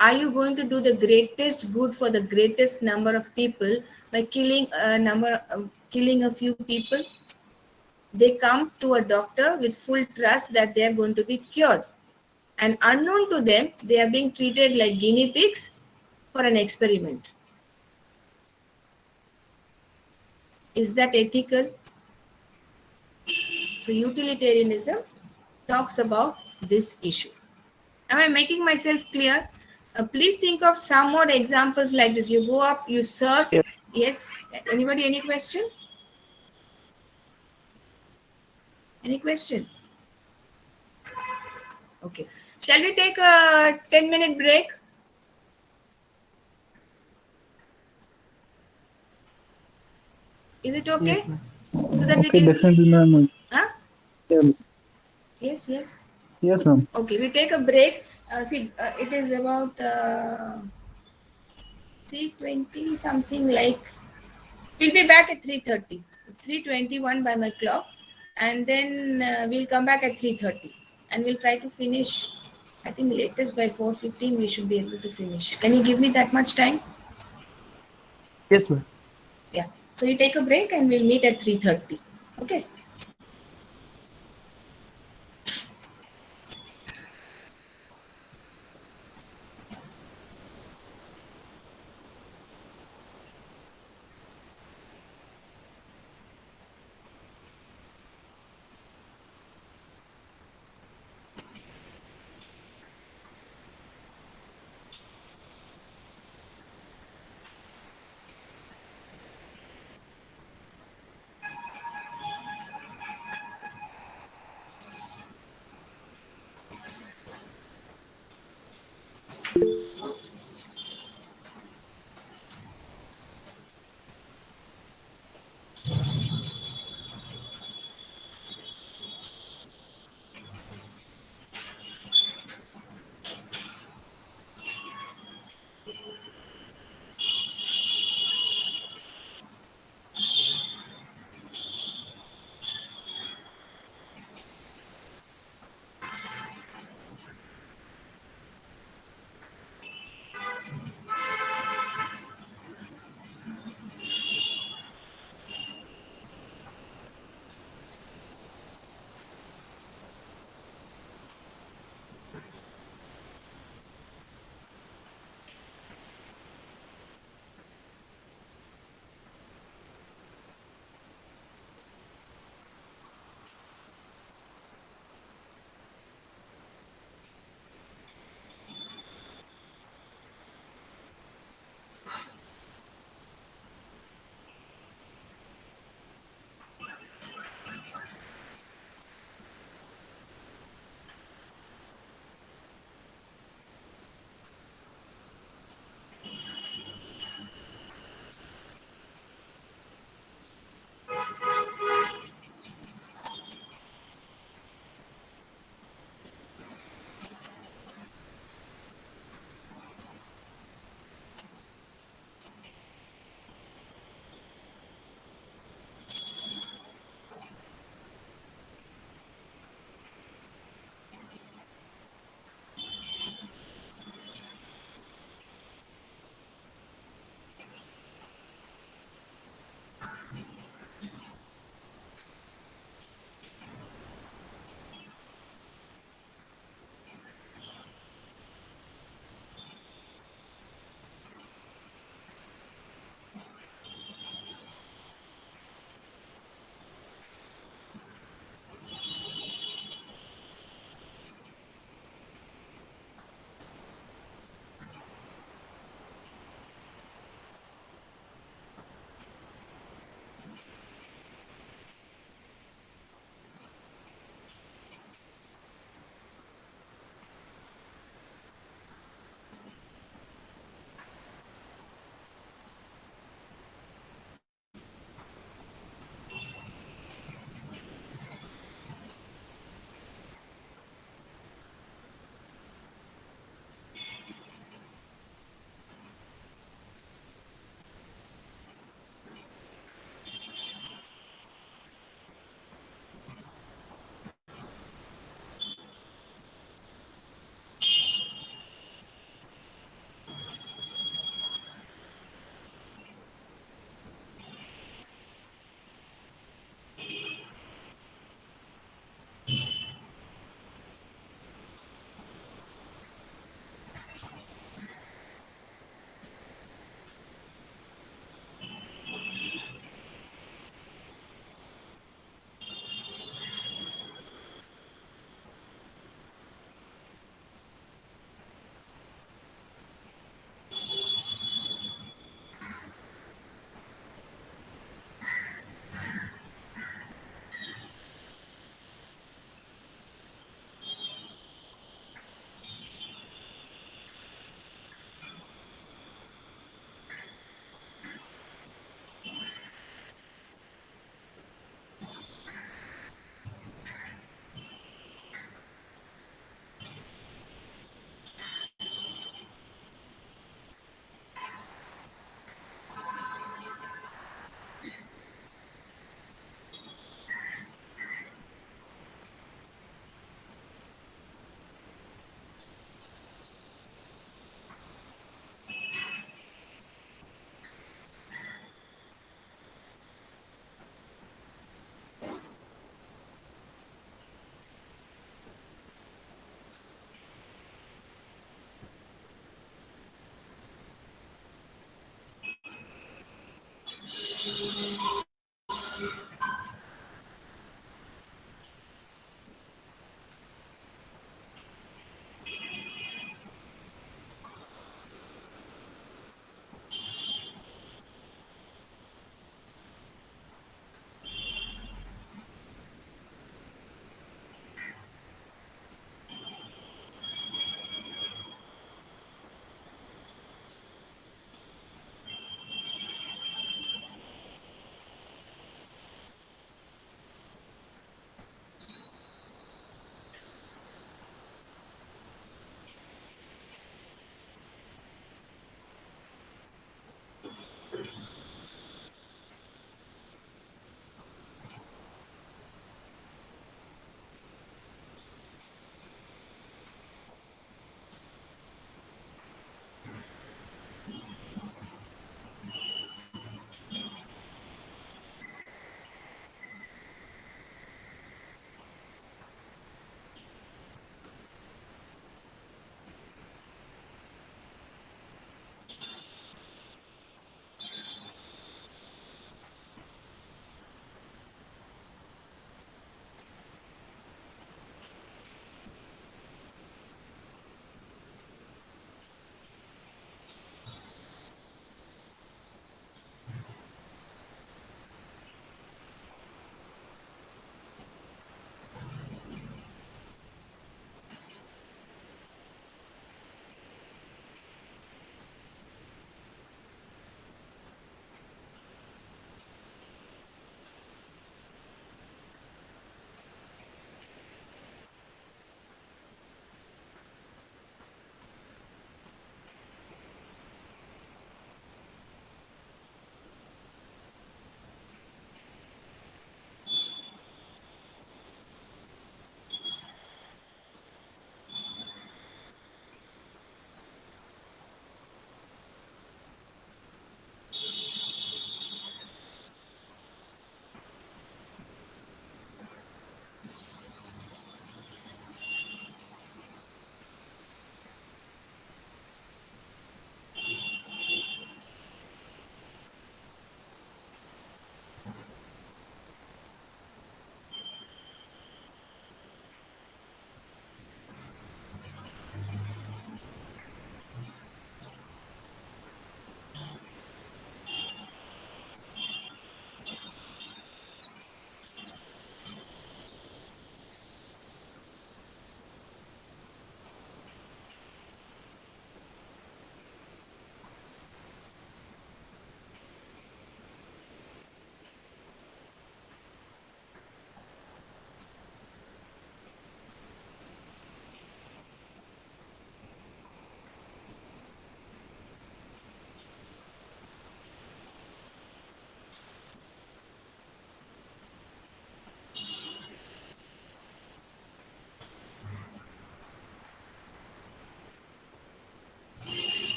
Are you going to do the greatest good for the greatest number of people by killing a few people? They come to a doctor with full trust that they are going to be cured, and unknown to them, they are being treated like guinea pigs for an experiment. Is that ethical? So utilitarianism talks about this issue. Am I making myself clear? Please think of some more examples like this. You go up, you surf. Yes. Yes. Anybody? Any question? Any question? Okay. Shall we take a 10-minute break? Is it okay? Yes, ma'am. So that we Okay, can. definitely, ma'am. Huh? Yes, Yes, yes. yes, ma'am. Okay, we take a break. It is about 3:20 something like. We'll be back at 3:30. It's 3:21 by my clock, and then we'll come back at 3:30, and we'll try to finish. I think latest by 4:15 we should be able to finish. Can you give me that much time? Yes, ma'am. Yeah. So you take a break, and we'll meet at 3:30. Okay.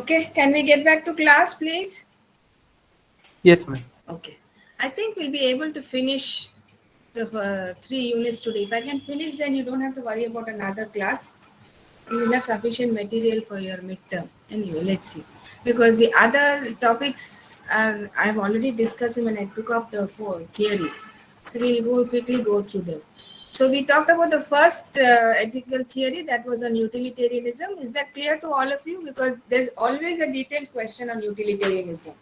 Okay, can we get back to class, please? Yes, ma'am. Okay. I think we'll be able to finish the 3 units today. If I can finish, then you don't have to worry about another class. You will have sufficient material for your midterm. Anyway, let's see. Because the other topics are I've already discussed them when I took up the 4 theories. So we'll quickly go through them. So we talked about the first ethical theory that was on utilitarianism. Is that clear to all of you? Because there's always a detailed question on utilitarianism.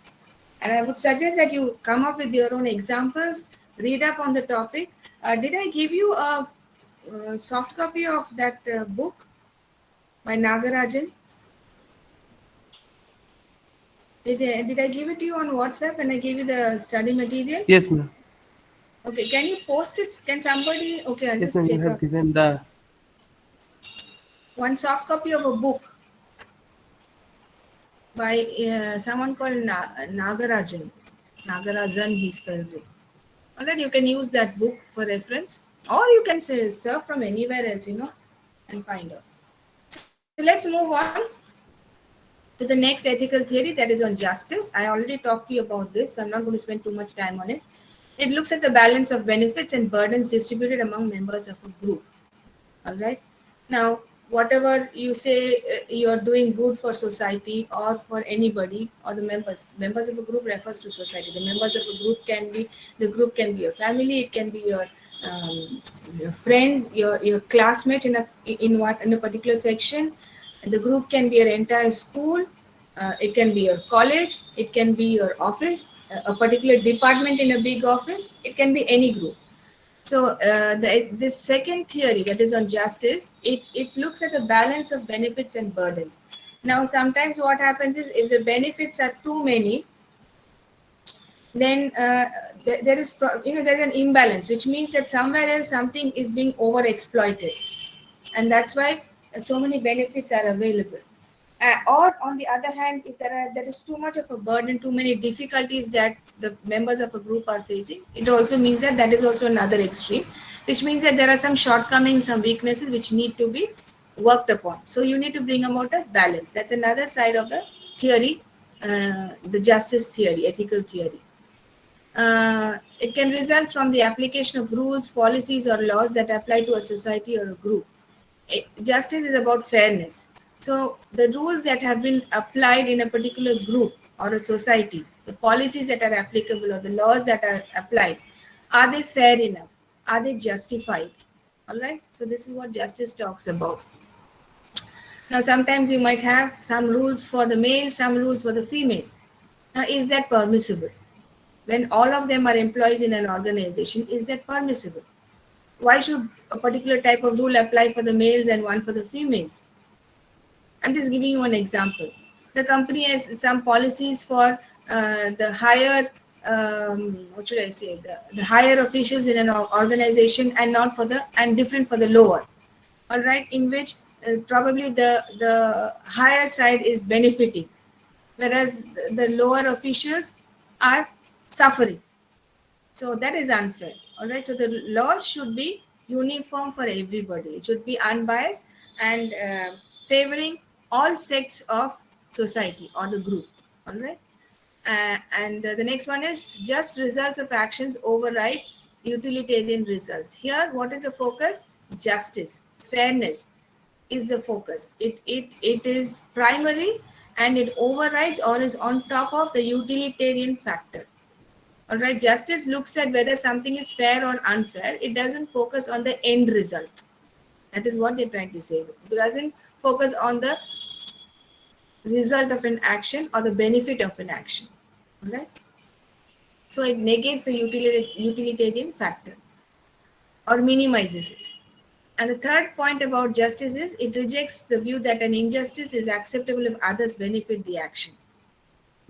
And I would suggest that you come up with your own examples, read up on the topic. Did I give you a soft copy of that book by Nagarajan? Did I give it to you on WhatsApp when I gave you the study material? Yes, ma'am. Okay, can you post it? Can somebody? Okay, I'll Yes, just ma'am. You check have up. given the. One soft copy of a book by someone called Nagarajan. Nagarajan, he spells it. Alright, you can use that book for reference, or you can say surf from anywhere else, and find out. So let's move on to the next ethical theory, that is on justice. I already talked to you about this, so I'm not going to spend too much time on it. It looks at the balance of benefits and burdens distributed among members of a group. All right. Now, whatever you say you're doing good for society or for anybody or the members of a group refers to society. The members of a group can be your family, it can be your friends, your classmates in a particular section. The group can be your entire school. It can be your college. It can be your office, a particular department in a big office. It can be any group. So this second theory, that is on justice, it looks at the balance of benefits and burdens. Now, sometimes what happens is if the benefits are too many, then there's an imbalance, which means that somewhere else something is being overexploited, and that's why so many benefits are available. Or on the other hand, if there is too much of a burden, too many difficulties that the members of a group are facing, it also means that is also another extreme, which means that there are some shortcomings, some weaknesses which need to be worked upon. So you need to bring about a balance. That's another side of the theory, the justice theory, ethical theory. It can result from the application of rules, policies, or laws that apply to a society or a group. Justice is about fairness. So the rules that have been applied in a particular group or a society, the policies that are applicable or the laws that are applied, are they fair enough? Are they justified? All right. So this is what justice talks about. Now, sometimes you might have some rules for the males, some rules for the females. Now, is that permissible? When all of them are employees in an organization, is that permissible? Why should a particular type of rule apply for the males and one for the females? I'm just giving you an example. The company has some policies for the higher, what should I say, the higher officials in an organization, and not for and different for the lower. All right, in which probably the higher side is benefiting, whereas the lower officials are suffering. So that is unfair. All right. So the laws should be uniform for everybody. It should be unbiased and favoring all sects of society or the group. All right. And the next one is just results of actions override utilitarian results. Here, what is the focus? Justice, fairness is the focus. It is primary, and it overrides or is on top of the utilitarian factor. All right, justice looks at whether something is fair or unfair. It doesn't focus on the end result. That is what they're trying to say. It doesn't focus on the result of an action or the benefit of an action. All right. So it negates the utilitarian factor or minimizes it. And the third point about justice is it rejects the view that an injustice is acceptable if others benefit the action.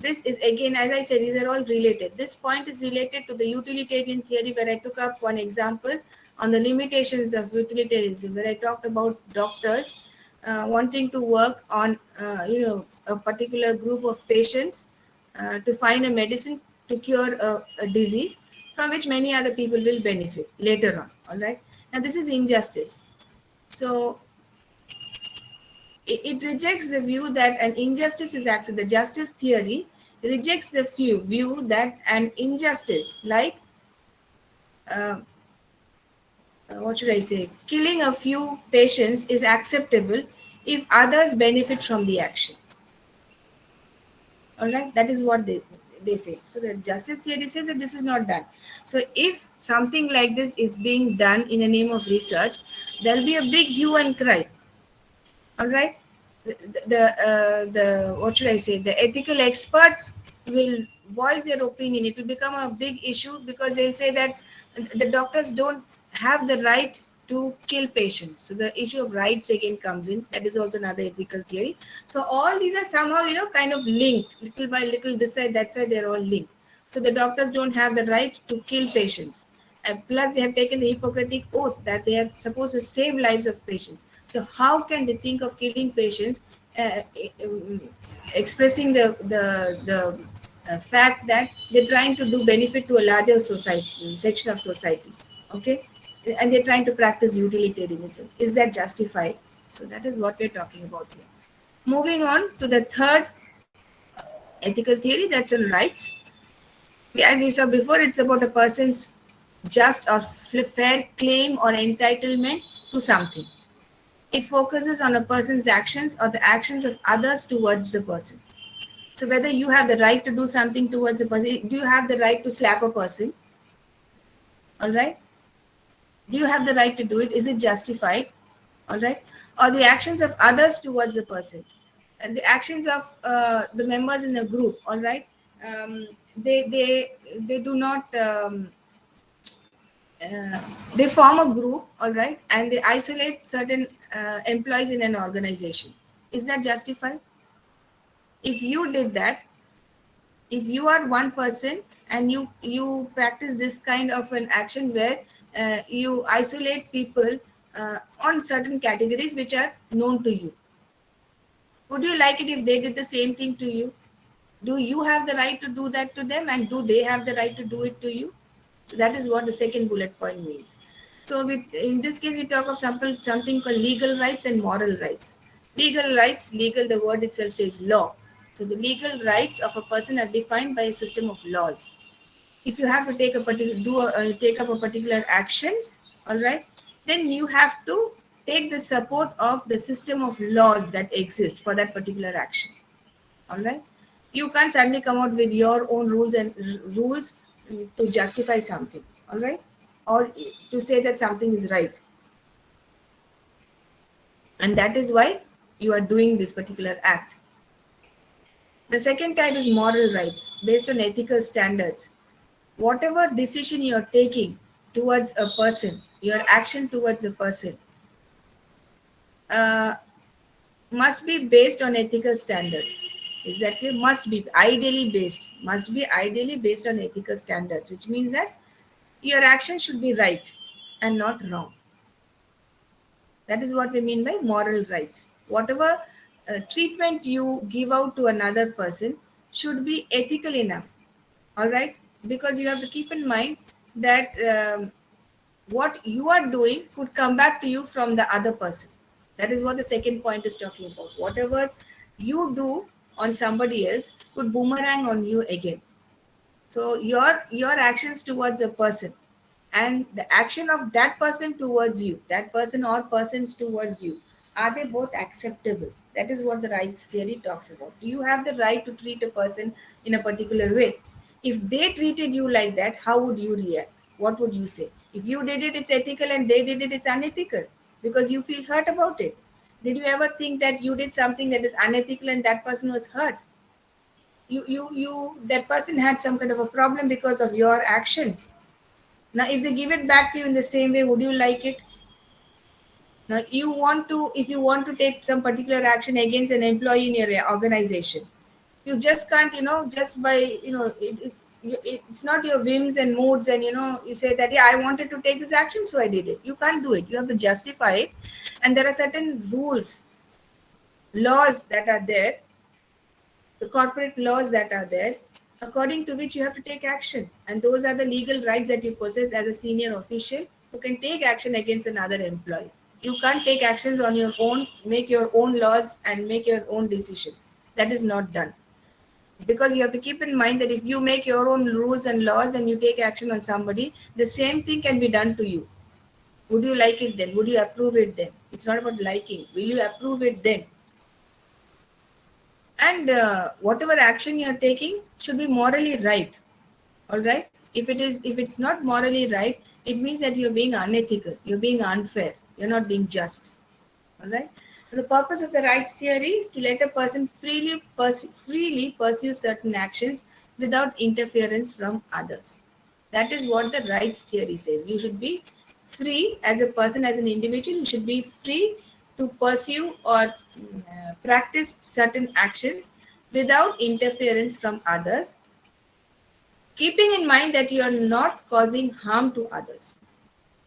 This is, again, as I said, these are all related. This point is related to the utilitarian theory, where I took up one example on the limitations of utilitarianism, where I talked about doctors wanting to work on a particular group of patients to find a medicine to cure a disease from which many other people will benefit later on. All right. Now this is injustice. So it rejects the view that an injustice is accepted. The justice theory rejects the view that an injustice, like uh, what should I say, killing a few patients is acceptable if others benefit from the action. All right, that is what they say. So the justice theory says that this is not done. So if something like this is being done in the name of research, there'll be a big hue and cry. All right, the what should I say, the ethical experts will voice their opinion. It will become a big issue because they'll say that the doctors don't have the right to kill patients. So the issue of rights again comes in. That is also another ethical theory. So all these are somehow, kind of linked, little by little, this side, that side, they're all linked. So the doctors don't have the right to kill patients. And plus, they have taken the Hippocratic oath that they are supposed to save lives of patients. So how can they think of killing patients, expressing the fact that they're trying to do benefit to a larger society, section of society, okay? And they're trying to practice utilitarianism. Is that justified? So that is what we're talking about here. Moving on to the third ethical theory, that's on rights. As we saw before, it's about a person's just or fair claim or entitlement to something. It focuses on a person's actions or the actions of others towards the person. So whether you have the right to do something towards a person, do you have the right to slap a person? All right. Do you have the right to do it? Is it justified? All right. Or the actions of others towards a person, and the actions of the members in a group. All right. They do not. They form a group, all right, and they isolate certain employees in an organization. Is that justified? If you did that, if you are one person and you practice this kind of an action where you isolate people on certain categories which are known to you, would you like it if they did the same thing to you? Do you have the right to do that to them, and do they have the right to do it to you? So that is what the second bullet point means. So in this case, we talk of something called legal rights and moral rights. Legal rights, legal, the word itself says law. So the legal rights of a person are defined by a system of laws. If you have to take take up a particular action, all right, then you have to take the support of the system of laws that exist for that particular action. All right, you can't suddenly come out with your own rules to justify something, all right, or to say that something is right. And that is why you are doing this particular act. The second type is moral rights based on ethical standards. Whatever decision you are taking towards a person, your action towards a person, must be based on ethical standards. Is that clear? Must be ideally based on ethical standards, which means that your action should be right and not wrong. That is what we mean by moral rights. Whatever treatment you give out to another person should be ethical enough, all right? Because you have to keep in mind that what you are doing could come back to you from the other person. That is what the second point is talking about. Whatever you do on somebody else could boomerang on you again. So your actions towards a person and the action of that person towards you, that person or persons towards you, are they both acceptable? That is what the rights theory talks about. Do you have the right to treat a person in a particular way? If they treated you like that, how would you react? What would you say? If you did it, it's ethical, and they did it, it's unethical, because you feel hurt about it. Did you ever think that you did something that is unethical and that person was hurt? That person had some kind of a problem because of your action. Now, if they give it back to you in the same way, would you like it? Now, if you want to take some particular action against an employee in your organization, you just can't, just by, it's not your whims and moods, and you say that, yeah, I wanted to take this action, so I did it. You can't do it. You have to justify it, and there are certain rules, laws that are there, the corporate laws that are there, according to which you have to take action, and those are the legal rights that you possess as a senior official who can take action against another employee. You can't take actions on your own, make your own laws, and make your own decisions. That is not done. Because you have to keep in mind that if you make your own rules and laws and you take action on somebody, the same thing can be done to you. Would you like it then? Would you approve it then? It's not about liking. Will you approve it then? And whatever action you are taking should be morally right. All right. If it's not morally right, it means that you're being unethical. You're being unfair. You're not being just. All right. The purpose of the rights theory is to let a person freely pursue certain actions without interference from others. That is what the rights theory says. You should be free as a person, as an individual. You should be free to pursue or practice certain actions without interference from others, keeping in mind that you are not causing harm to others.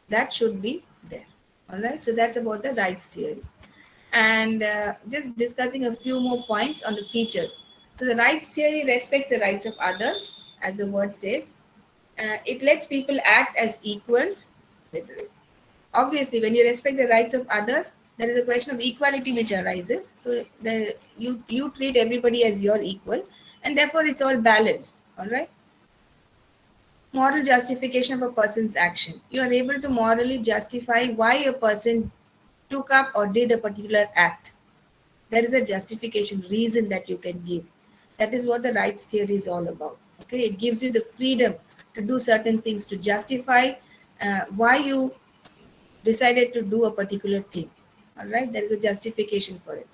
That should be there. All right. So that's about the rights theory. And just discussing a few more points on the features. So the rights theory respects the rights of others, as the word says. It lets people act as equals. Obviously, when you respect the rights of others, there is a question of equality which arises. So you treat everybody as your equal, and therefore it's all balanced. All right. Moral justification of a person's action. You are able to morally justify why a person took up or did a particular act. There is a justification, reason that you can give. That is what the rights theory is all about. Okay, it gives you the freedom to do certain things, to justify why you decided to do a particular thing. All right, there is a justification for it.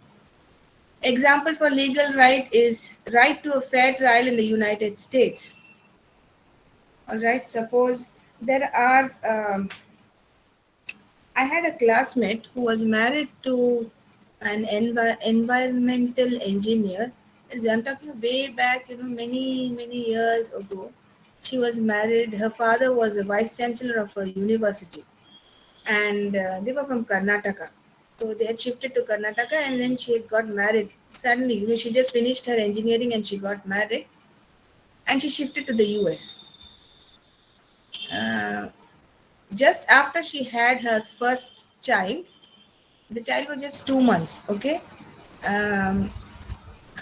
Example for legal right is right to a fair trial in the United States. All right, suppose there are. I had a classmate who was married to an environmental engineer. As I'm talking way back, many years ago. She was married. Her father was a vice chancellor of a university, and they were from Karnataka. So they had shifted to Karnataka, and then she had got married. Suddenly, she just finished her engineering and she got married, and she shifted to the US. Uh, just after she had her first child, the child was just 2 months. Okay, um,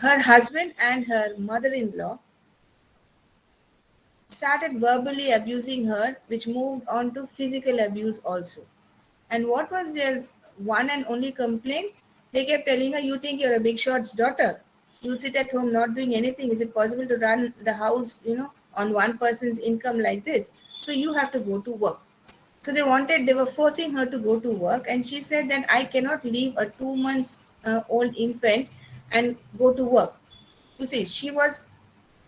her husband and her mother-in-law started verbally abusing her, which moved on to physical abuse also. And what was their one and only complaint? They kept telling her, "You think you're a big shot's daughter? You'll sit at home not doing anything. Is it possible to run the house, on one person's income like this? So you have to go to work." So they were forcing her to go to work, and she said that I cannot leave a 2 month old infant and go to work. You see,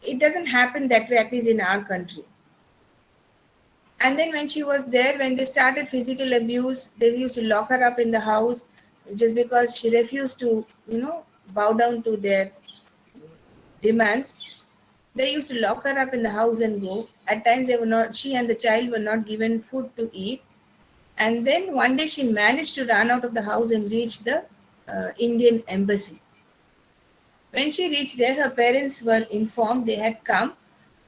it doesn't happen that way, at least in our country. And then when she was there, when they started physical abuse, they used to lock her up in the house just because she refused to, bow down to their demands. They used to lock her up in the house and go. At times, she and the child were not given food to eat. And then one day she managed to run out of the house and reach the Indian embassy. When she reached there, her parents were informed they had come,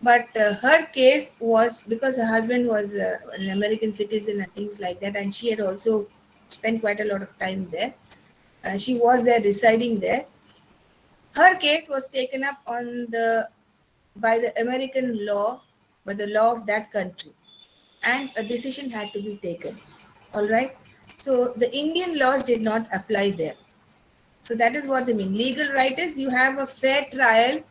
but her case was because her husband was an American citizen and things like that, and she had also spent quite a lot of time there. She was there, residing there. Her case was taken up by the American law, by the law of that country, and a decision had to be taken. All right. So the Indian laws did not apply there. So that is what they mean. Legal right is you have a fair trial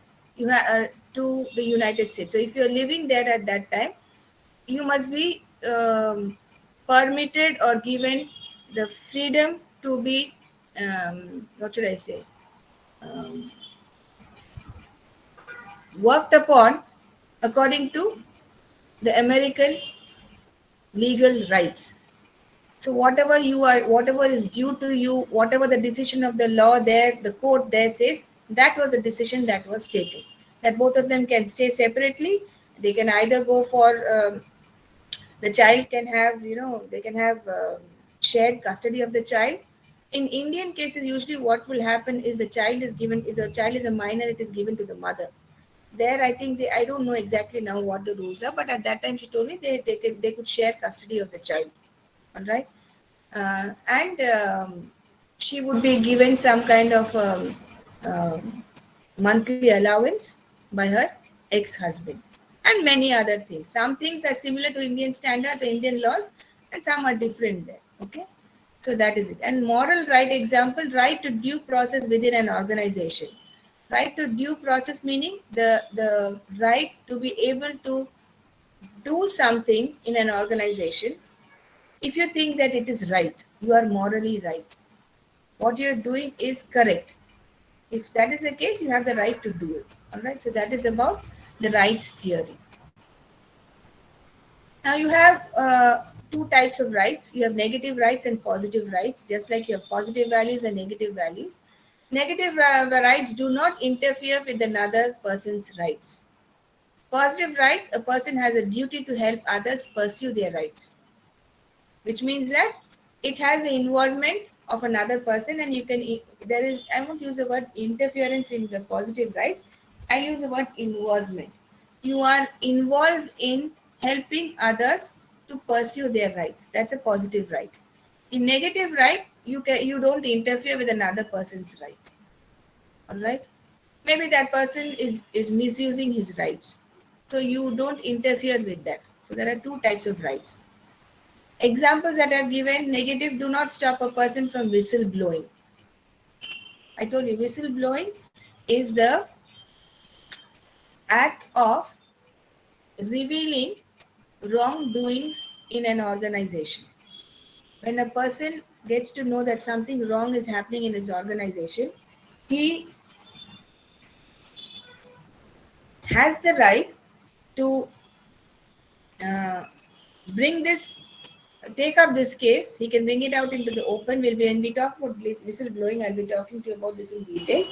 to the United States. So if you're living there at that time, you must be permitted or given the freedom to be, what should I say, um, worked upon according to the American legal rights. So whatever is due to you, whatever the decision of the law there, the court there says, that was a decision that was taken. That both of them can stay separately. They can either go for, the child can have, they can have shared custody of the child. In Indian cases, usually what will happen is if the child is a minor, it is given to the mother. There, I think I don't know exactly now what the rules are, but at that time she told me they could share custody of the child. All right. and she would be given some kind of monthly allowance by her ex-husband, and many other things. Some things are similar to Indian standards or Indian laws, and some are different there. Okay, so that is it. And moral right example, right to due process within an organization. Right to due process meaning the right to be able to do something in an organization if you think that it is right, you are morally right. What you're doing is correct. If that is the case, you have the right to do it. All right. So that is about the rights theory. Now you have two types of rights. You have negative rights and positive rights, just like you have positive values and negative values. Negative rights do not interfere with another person's rights. Positive rights, a person has a duty to help others pursue their rights, which means that it has the involvement of another person, and you can, there is, I won't use the word interference in the positive rights, I'll use the word involvement. You are involved in helping others to pursue their rights. That's a positive right. In negative right, you don't interfere with another person's right. All right, maybe that person is misusing his rights, so you don't interfere with that. So there are two types of rights. Examples that I've given: negative, do not stop a person from whistle blowing. I told you, whistle blowing is the act of revealing wrongdoings in an organization. When a person gets to know that something wrong is happening in his organization, he has the right to uh, bring this, take up this case. He can bring it out into the open. When we talk about whistleblowing, I'll be talking to you about this in detail.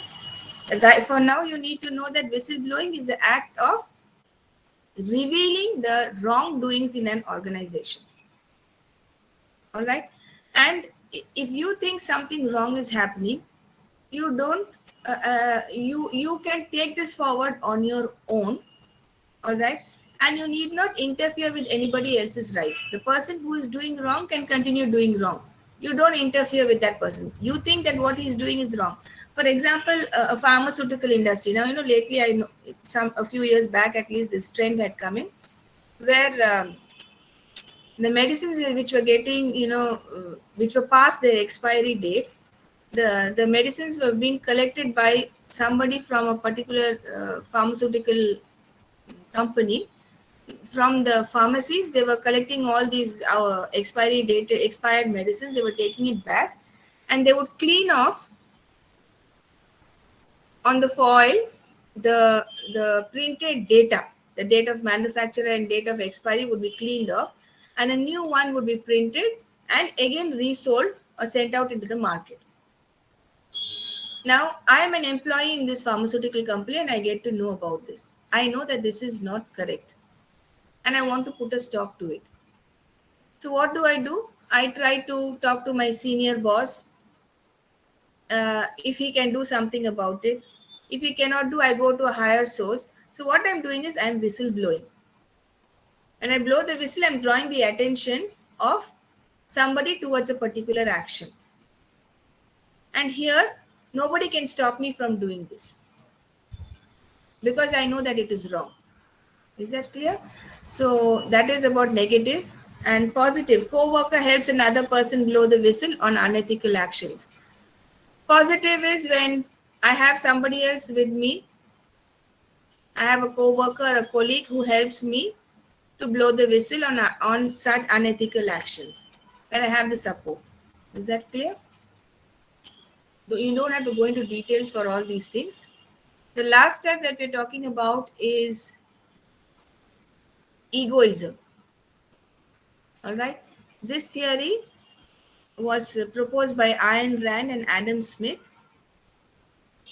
For now, you need to know that whistleblowing is the act of revealing the wrongdoings in an organization. All right, and if you think something wrong is happening, you don't. You can take this forward on your own. All right, and you need not interfere with anybody else's rights. The person who is doing wrong can continue doing wrong. You don't interfere with that person. You think that what he is doing is wrong. For example, a pharmaceutical industry. Now, lately, I know a few years back at least, this trend had come in where the medicines which were getting, which were past their expiry date, the medicines were being collected by somebody from a particular pharmaceutical company. From the pharmacies, they were collecting all these expired medicines. They were taking it back, and they would clean off on the foil the printed data. The date of manufacturer and date of expiry would be cleaned off, and a new one would be printed and again resold or sent out into the market. Now, I am an employee in this pharmaceutical company and I get to know about this. I know that this is not correct and I want to put a stop to it. So what do? I try to talk to my senior boss if he can do something about it. If he cannot do, I go to a higher source. So what I'm doing is I'm whistle blowing. When I blow the whistle, I'm drawing the attention of somebody towards a particular action. And here, nobody can stop me from doing this because I know that it is wrong. Is that clear? So that is about negative. And positive, co-worker helps another person blow the whistle on unethical actions. Positive is when I have somebody else with me. I have a co-worker, a colleague who helps me to blow the whistle on such unethical actions. When I have the support. Is that clear? You don't have to go into details for all these things. The last step that we're talking about is egoism. All right. This theory was proposed by Ayn Rand and Adam Smith,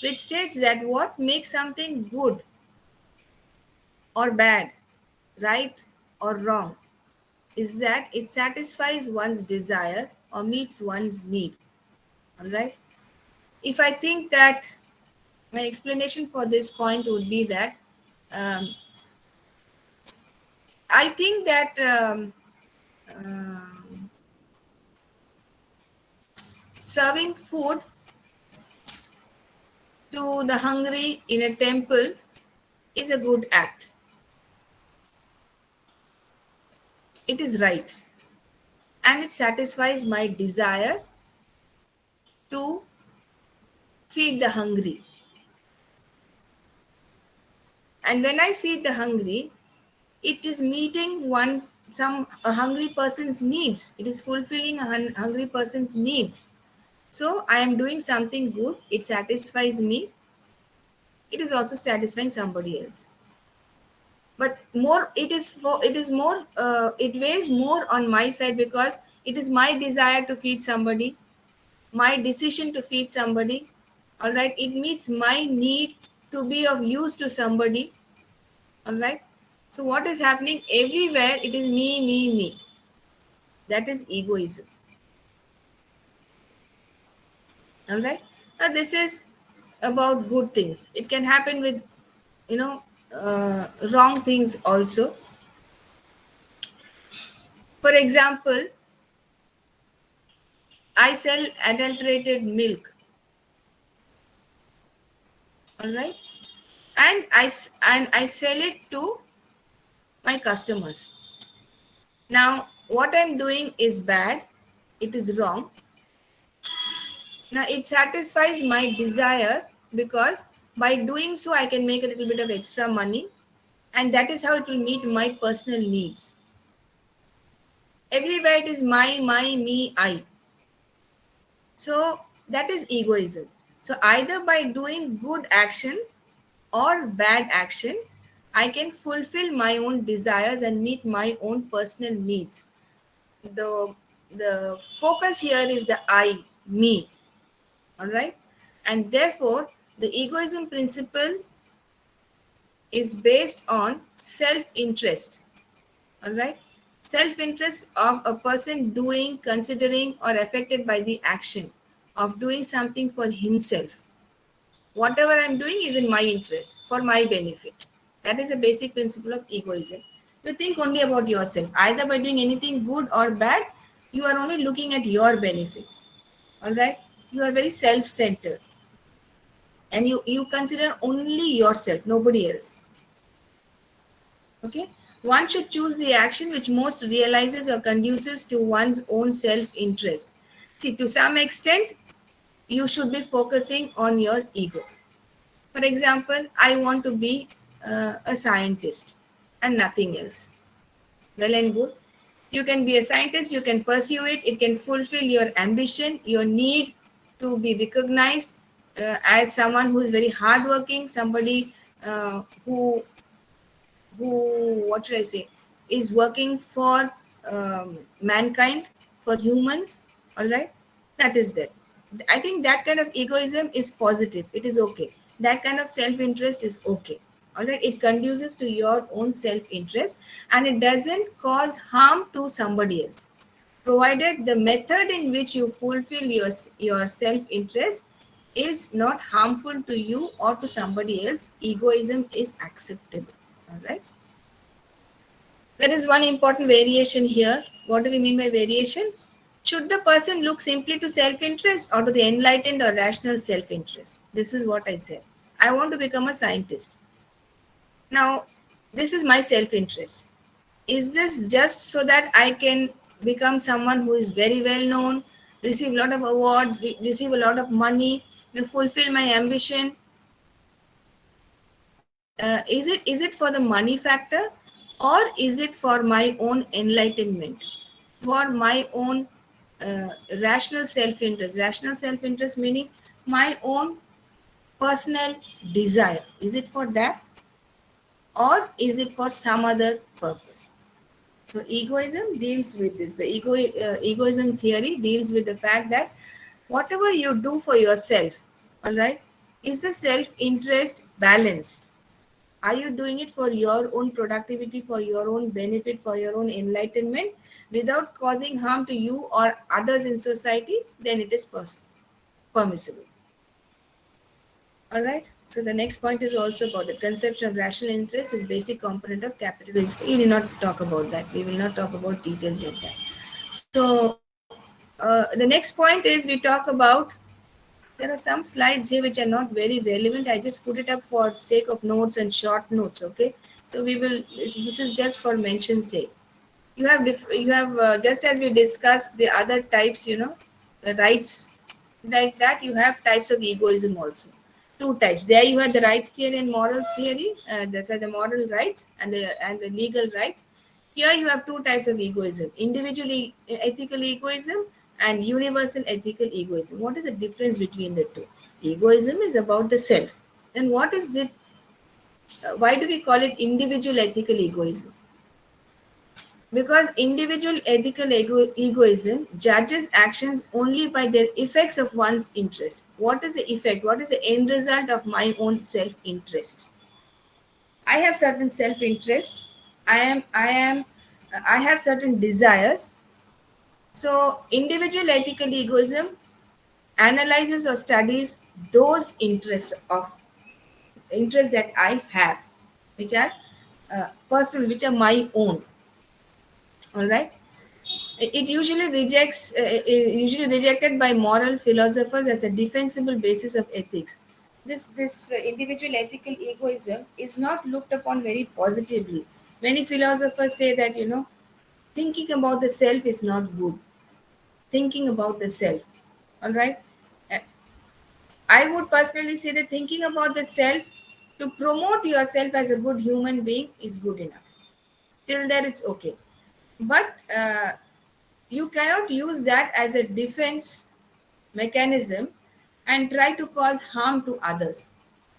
which states that what makes something good or bad, right or wrong, is that it satisfies one's desire or meets one's need. All right. If I think that, my explanation for this point would be that I think that serving food to the hungry in a temple is a good act. It is right. And it satisfies my desire to feed the hungry. And when I feed the hungry, it is meeting a hungry person's needs. It is fulfilling a hungry person's needs. So I am doing something good. It satisfies me. It is also satisfying somebody else. But it weighs more on my side because it is my desire to feed somebody, my decision to feed somebody. All right, it meets my need to be of use to somebody. All right. So what is happening everywhere? It is me. That is egoism. All right. Now this is about good things. It can happen with, wrong things also. For example, I sell adulterated milk. All right. And I sell it to my customers. Now, what I'm doing is bad. It is wrong. Now, it satisfies my desire because by doing so, I can make a little bit of extra money. And that is how it will meet my personal needs. Everywhere it is my, me, I. So, that is egoism. So, either by doing good action or bad action, I can fulfill my own desires and meet my own personal needs. The focus here is the I, me. All right. And therefore, the egoism principle is based on self-interest. All right. Self-interest of a person doing, considering, or affected by the action of doing something for himself. Whatever I'm doing is in my interest, for my benefit. That is a basic principle of egoism. You think only about yourself. Either by doing anything good or bad, you are only looking at your benefit. All right? You are very self-centered. And you consider only yourself, nobody else. Okay? One should choose the action which most realizes or conduces to one's own self-interest. See, to some extent, you should be focusing on your ego. For example, I want to be a scientist and nothing else. Well and good. You can be a scientist, you can pursue it, it can fulfill your ambition, your need to be recognized as someone who is very hardworking, somebody who, what should I say, is working for mankind, for humans. All right, that is that. I think that kind of egoism is positive. It is okay. That kind of self-interest is okay. All right, it conduces to your own self-interest and it doesn't cause harm to somebody else. Provided the method in which you fulfill your self-interest is not harmful to you or to somebody else, egoism is acceptable. All right. There is one important variation here. What do we mean by variation? Should the person look simply to self-interest or to the enlightened or rational self-interest? This is what I said. I want to become a scientist. Now, this is my self-interest. Is this just so that I can become someone who is very well known, receive a lot of awards, receive a lot of money, fulfill my ambition? Is it for the money factor or is it for my own enlightenment, for my own rational self-interest? Rational self-interest meaning my own personal desire. Is it for that or is it for some other purpose? So egoism deals with this. The egoism theory deals with the fact that whatever you do for yourself, all right, is the self-interest balanced? Are you doing it for your own productivity, for your own benefit, for your own enlightenment without causing harm to you or others in society? Then it is permissible. All right. So the next point is also about the conception of rational interest is basic component of capitalism. We will not talk about that. We will not talk about details of that. So The next point is we talk about, there are some slides here which are not very relevant. I just put it up for sake of notes and short notes. Okay, so we will. This is just for mention's sake. You have just as we discussed the other types. The rights, like that. You have types of egoism also. Two types. There you have the rights theory and moral theory. That's the moral rights and the legal rights. Here you have two types of egoism: individual ethical egoism and universal ethical egoism. What is the difference between the two? Egoism is about the self. Then what is it? Why do we call it individual ethical egoism? Because individual ethical egoism judges actions only by their effects of one's interest. What is the effect? What is the end result of my own self interest? I have certain self interests. I have certain desires. So, individual ethical egoism analyzes or studies those interests that I have, which are personal, which are my own. All right. It usually rejected by moral philosophers as a defensible basis of ethics. This individual ethical egoism is not looked upon very positively. Many philosophers say that thinking about the self is not good. Thinking about the self, all right. Uh, I would personally say that thinking about the self to promote yourself as a good human being is good enough. Till there, it's okay. But you cannot use that as a defense mechanism and try to cause harm to others.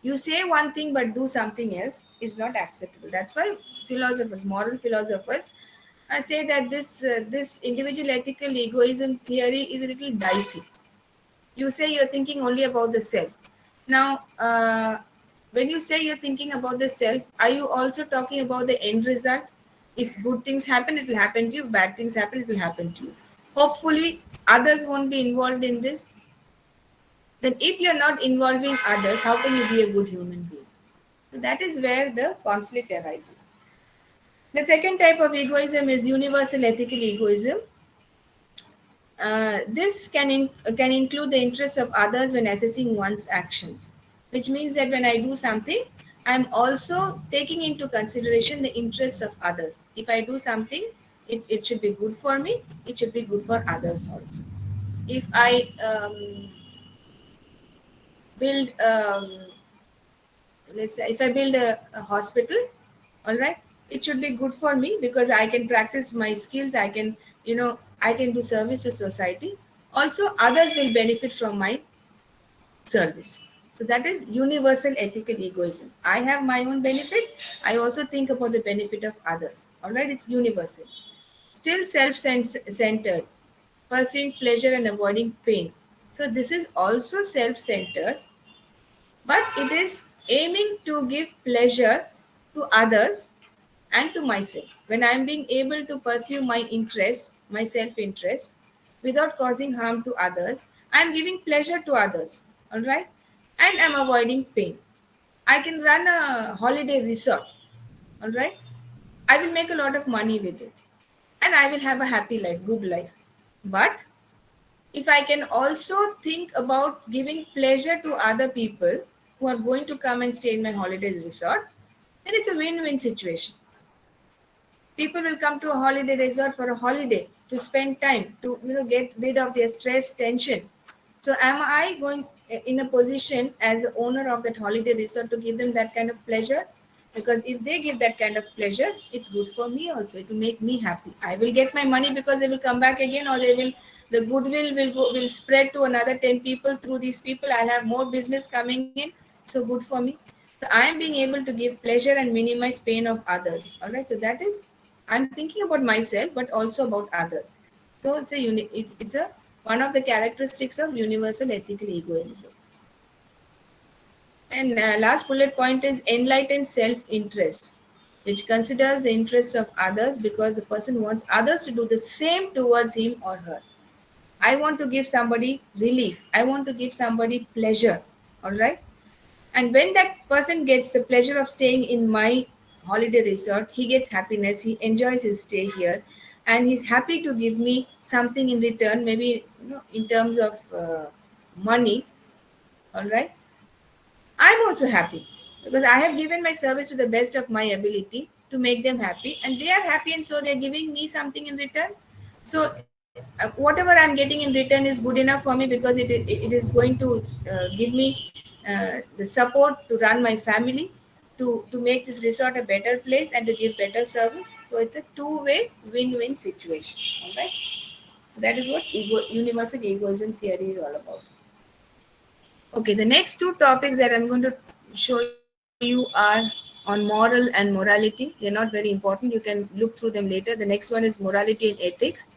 You say one thing but do something else is not acceptable. That's why philosophers, moral philosophers, say that this individual ethical egoism theory is a little dicey. You say you're thinking only about the self. Now, when you say you're thinking about the self, are you also talking about the end result? If good things happen, it will happen to you. If bad things happen, it will happen to you. Hopefully, others won't be involved in this. Then, if you're not involving others, how can you be a good human being? So that is where the conflict arises. The second type of egoism is universal ethical egoism. This can include the interests of others when assessing one's actions, which means that when I do something, I'm also taking into consideration the interests of others. If I do something, it should be good for me, it should be good for others also. If I build, let's say, if I build a hospital, all right, it should be good for me because I can practice my skills, I can do service to society. Also, others will benefit from my service. So that is universal ethical egoism. I have my own benefit. I also think about the benefit of others. All right, it's universal. Still self-centered, pursuing pleasure and avoiding pain. So this is also self-centered, but it is aiming to give pleasure to others and to myself. When I am being able to pursue my interest, my self interest, without causing harm to others, I am giving pleasure to others, all right, and I'm avoiding pain. I can run a holiday resort, all right, I will make a lot of money with it, and I will have a happy life, good life. But if I can also think about giving pleasure to other people who are going to come and stay in my holidays resort, then it's a win-win situation. People will come to a holiday resort for a holiday to spend time to get rid of their stress, tension. So am I going in a position as the owner of that holiday resort to give them that kind of pleasure? Because if they give that kind of pleasure, it's good for me also. It will make me happy. I will get my money because they will come back again, or the goodwill will spread to another 10 people. Through these people, I'll have more business coming in. So good for me. So I am being able to give pleasure and minimize pain of others. All right. So that is, I'm thinking about myself, but also about others. So it's a one of the characteristics of universal ethical egoism. And last bullet point is enlightened self-interest, which considers the interests of others because the person wants others to do the same towards him or her. I want to give somebody relief. I want to give somebody pleasure. All right. And when that person gets the pleasure of staying in my holiday resort, he gets happiness, he enjoys his stay here. and he's happy to give me something in return, maybe in terms of money, all right, I'm also happy because I have given my service to the best of my ability to make them happy, and they are happy, and so they're giving me something in return. So, whatever I'm getting in return is good enough for me because it is going to give me the support to run my family, to make this resort a better place, and to give better service. So, it's a two-way win-win situation. All right. So, that is what universal egoism theory is all about. Okay, the next two topics that I'm going to show you are on moral and morality. They're not very important. You can look through them later. The next one is morality and ethics.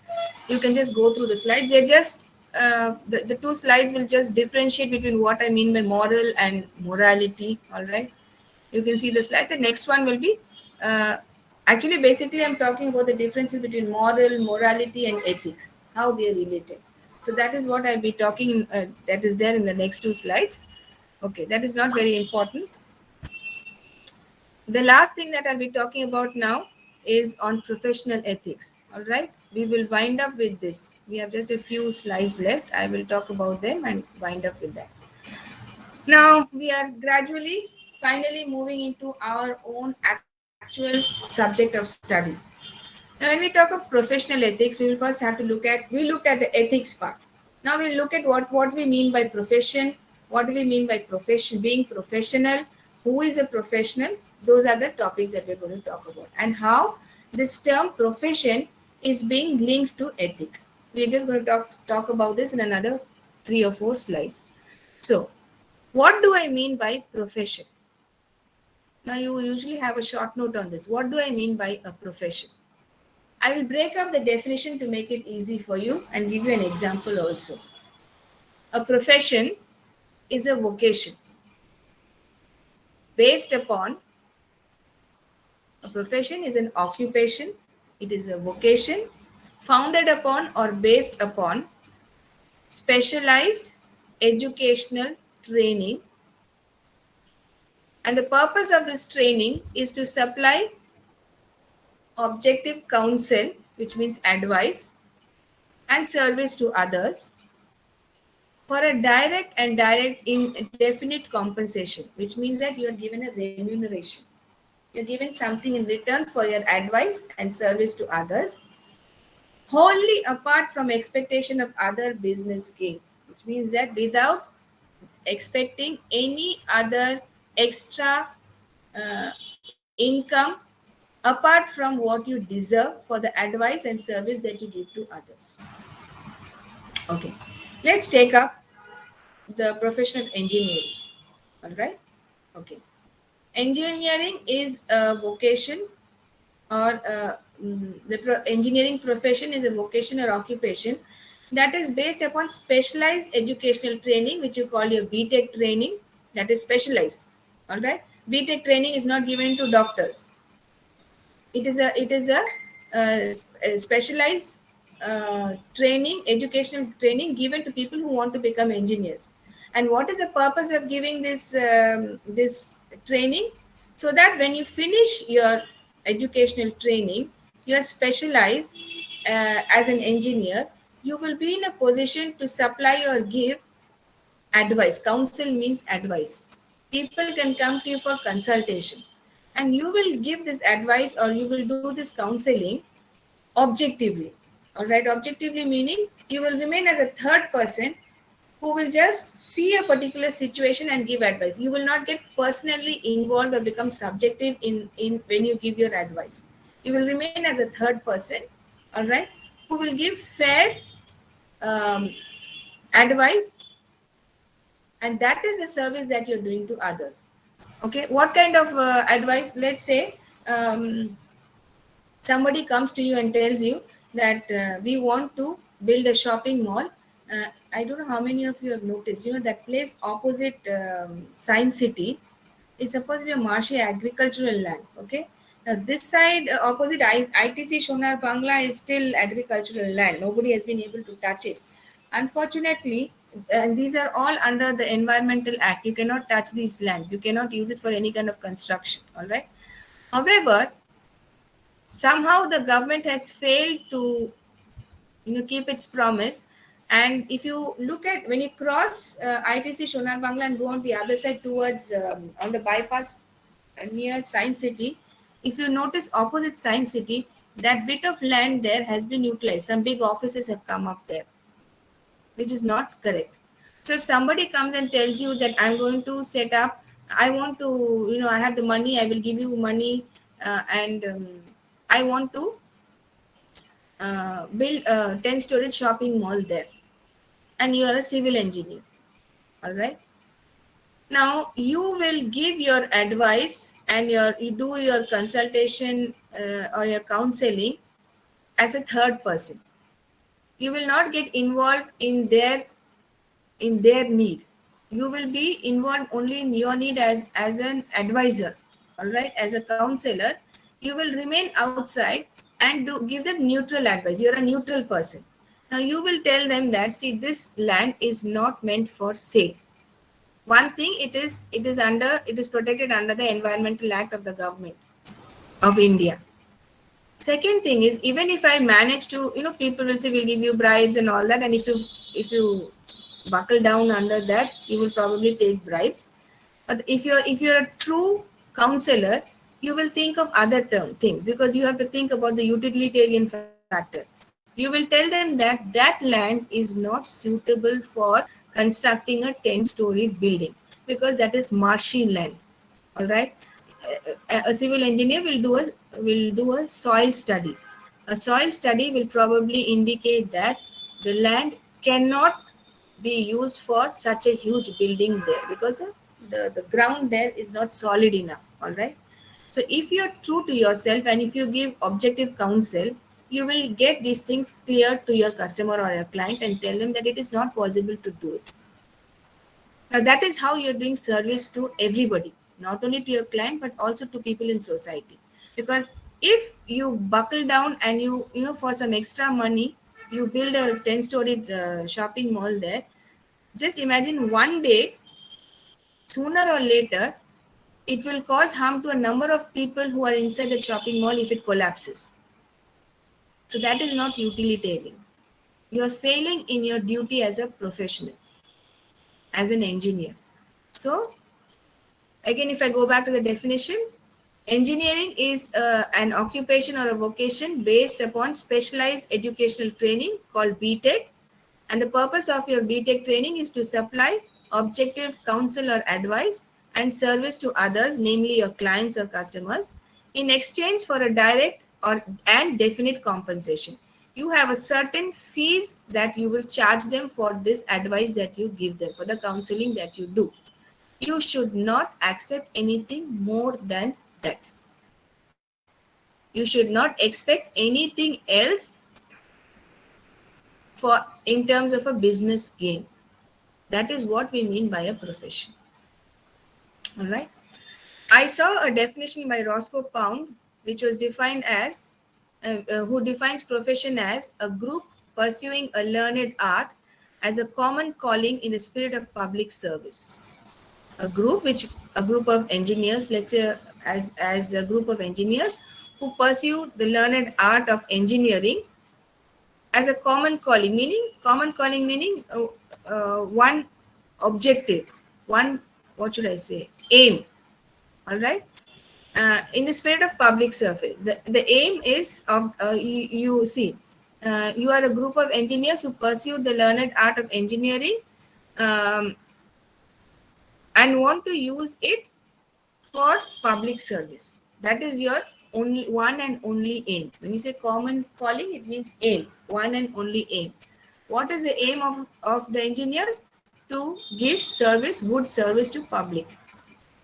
You can just go through the slides. They're just, the two slides will just differentiate between what I mean by moral and morality. All right. You can see the slides. The next one will be, actually, basically, I'm talking about the differences between moral, morality, and ethics, how they are related. So that is what I'll be talking, that is there in the next two slides. Okay, that is not very important. The last thing that I'll be talking about now is on professional ethics. All right, we will wind up with this. We have just a few slides left. I will talk about them and wind up with that. Now we are gradually, finally moving into our own actual subject of study. Now, when we talk of professional ethics, we will first have to we looked at the ethics part. Now we'll look at what we mean by profession, what do we mean by profession, being professional, who is a professional. Those are the topics that we're going to talk about, and how this term profession is being linked to ethics. We're just going to talk about this in another 3 or 4 slides. So, what do I mean by profession? Now, you usually have a short note on this. What do I mean by a profession? I will break up the definition to make it easy for you and give you an example also. A profession is a vocation based upon, a profession is an occupation, it is a vocation founded upon or based upon specialized educational training, and the purpose of this training is to supply objective counsel, which means advice, and service to others for a direct and direct indefinite compensation, which means that you are given a remuneration. You're given something in return for your advice and service to others, wholly apart from expectation of other business gain, which means that without expecting any other extra income apart from what you deserve for the advice and service that you give to others. Okay, let's take up the profession of engineering. All right. Okay. Engineering is a vocation, or engineering profession is a vocation or occupation that is based upon specialized educational training, which you call your BTech training, that is specialized. All right. BTech training is not given to doctors. It is a specialized training, educational training given to people who want to become engineers. And what is the purpose of giving this training? So that when you finish your educational training, you are specialized as an engineer. You will be in a position to supply or give advice. Counsel means advice. People can come to you for consultation, and you will give this advice or you will do this counseling objectively. All right, objectively meaning you will remain as a third person who will just see a particular situation and give advice. You will not get personally involved or become subjective in when you give your advice. You will remain as a third person, all right, who will give fair advice, and that is a service that you're doing to others. Okay, what kind of advice? Let's say somebody comes to you and tells you that we want to build a shopping mall. I don't know how many of you have noticed, that place opposite Science City is supposed to be a marshy agricultural land. Okay, now this side opposite ITC Shonar Bangla is still agricultural land. Nobody has been able to touch it. Unfortunately, and these are all under the Environmental Act. You cannot touch these lands. You cannot use it for any kind of construction. All right. However, somehow the government has failed to keep its promise. And if you look at when you cross ITC Shonar Bangla and go on the other side towards on the bypass near Science City, if you notice opposite Science City, that bit of land there has been utilized. Some big offices have come up there, which is not correct. So if somebody comes and tells you that I'm going to set up, I want to, I have the money, I will give you money, and I want to build a 10-story shopping mall there, and you are a civil engineer, all right? Now you will give your advice and you do your consultation or your counseling as a third person. You will not get involved in their need. You will be involved only in your need as an advisor, all right, as a counselor. You will remain outside and give them neutral advice. You're a neutral person. Now you will tell them that, see, this land is not meant for sale. One thing, it is protected under the Environmental Act of the government of India. Second thing is, even if I manage to, people will say we'll give you bribes and all that, and if you buckle down under that, you will probably take bribes. But if you're a true counselor, you will think of other things, because you have to think about the utilitarian factor. You will tell them that land is not suitable for constructing a 10-story building, because that is marshy land, all right? A civil engineer will do a soil study. A soil study will probably indicate that the land cannot be used for such a huge building there, because the ground there is not solid enough, all right? So if you're true to yourself and if you give objective counsel, you will get these things clear to your customer or your client and tell them that it is not possible to do it. Now that is how you're doing service to everybody, not only to your client but also to people in society. Because if you buckle down and you for some extra money you build a 10-story shopping mall there, just imagine one day, sooner or later, it will cause harm to a number of people who are inside the shopping mall if it collapses. So that is not utilitarian. You are failing in your duty as a professional, as an engineer. So again, if I go back to the definition, engineering is an occupation or a vocation based upon specialized educational training called BTech. And the purpose of your BTech training is to supply objective counsel or advice and service to others, namely your clients or customers, in exchange for a direct and definite compensation. You have a certain fees that you will charge them for this advice that you give them, for the counseling that you do. You should not accept anything more than that. You should not expect anything else in terms of a business gain. That is what we mean by a profession. All right. I saw a definition by Roscoe Pound, which was defined as, who defines profession as a group pursuing a learned art as a common calling in the spirit of public service. A group of engineers, let's say as a group of engineers who pursue the learned art of engineering as a common calling, meaning one objective, one, what should I say, aim, all right? In the spirit of public service, the aim is of you see, you are a group of engineers who pursue the learned art of engineering and want to use it for public service. That is your only one and only aim. When you say common calling, it means aim, one and only aim. What is the aim of the engineers? To give service, good service to public.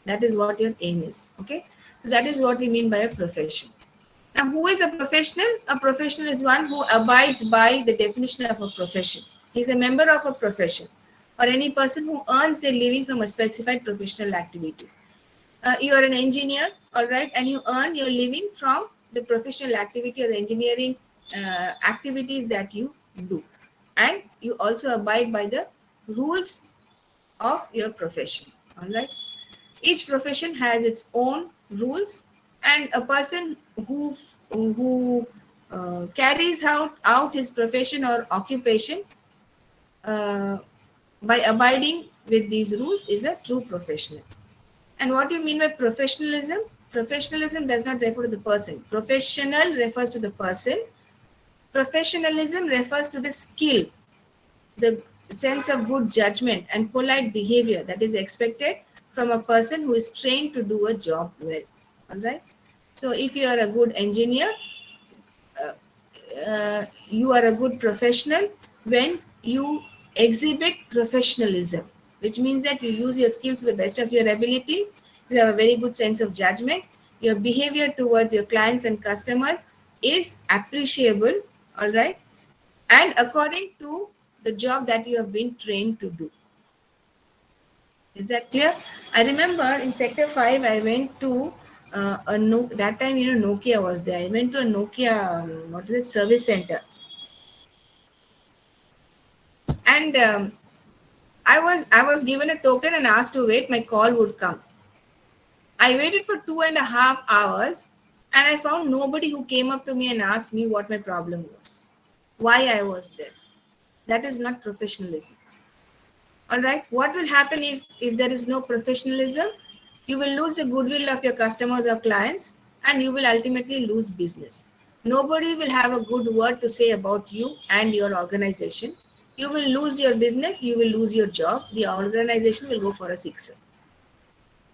That is what your aim is. Okay. So that is what we mean by a profession. Now, who is a professional? A professional is one who abides by the definition of a profession. He is a member of a profession, or any person who earns their living from a specified professional activity. You are an engineer, all right, and you earn your living from the professional activity or the engineering activities that you do. And you also abide by the rules of your profession, all right. Each profession has its own rules And a person who carries out his profession or occupation uh, by abiding with these rules is a true professional. And what do you mean by professionalism? Professionalism does not refer to the person. Professional refers to the person. Professionalism refers to the skill, the sense of good judgment and polite behavior that is expected from a person who is trained to do a job well. All right. So if you are a good engineer, you are a good professional when you exhibit professionalism, which means that you use your skills to the best of your ability. You have a very good sense of judgment. Your behavior towards your clients and customers is appreciable, all right, and according to the job that you have been trained to do. Is that clear? I remember in Sector 5, I went to that time, Nokia was there. I went to a Nokia, service center. And I was given a token and asked to wait. My call would come. I waited for 2.5 hours and I found nobody who came up to me and asked me what my problem was, why I was there. That is not professionalism. All right. What will happen if there is no professionalism? You will lose the goodwill of your customers or clients and you will ultimately lose business. Nobody will have a good word to say about you and your organization. You will lose your business, you will lose your job, the organization will go for a sixer.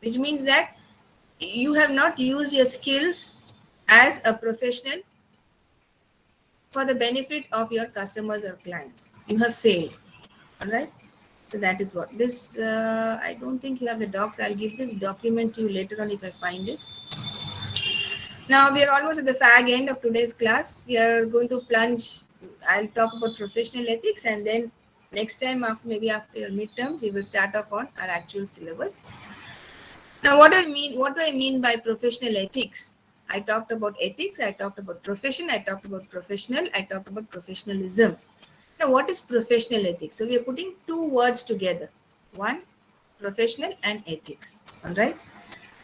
Which means that you have not used your skills as a professional for the benefit of your customers or clients. You have failed. All right. So that is what this, I don't think you have the docs. I'll give this document to you later on if I find it. Now we are almost at the fag end of today's class. We are going to plunge. I'll talk about professional ethics and then next time maybe after your midterms, we will start off on our actual syllabus. Now what do I mean by professional ethics? I talked about ethics, I talked about profession, I talked about professional, I talked about professionalism. Now, what is professional ethics? So we are putting two words together. One, professional and ethics. All right.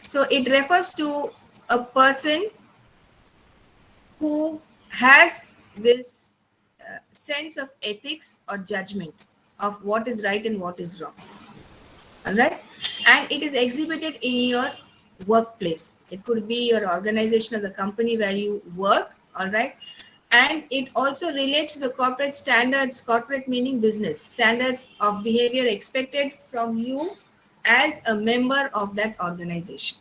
So it refers to a person who has this sense of ethics or judgment of what is right and what is wrong. All right. And it is exhibited in your workplace. It could be your organization or the company where you work. All right. And it also relates to the corporate standards, corporate meaning business, standards of behavior expected from you as a member of that organization.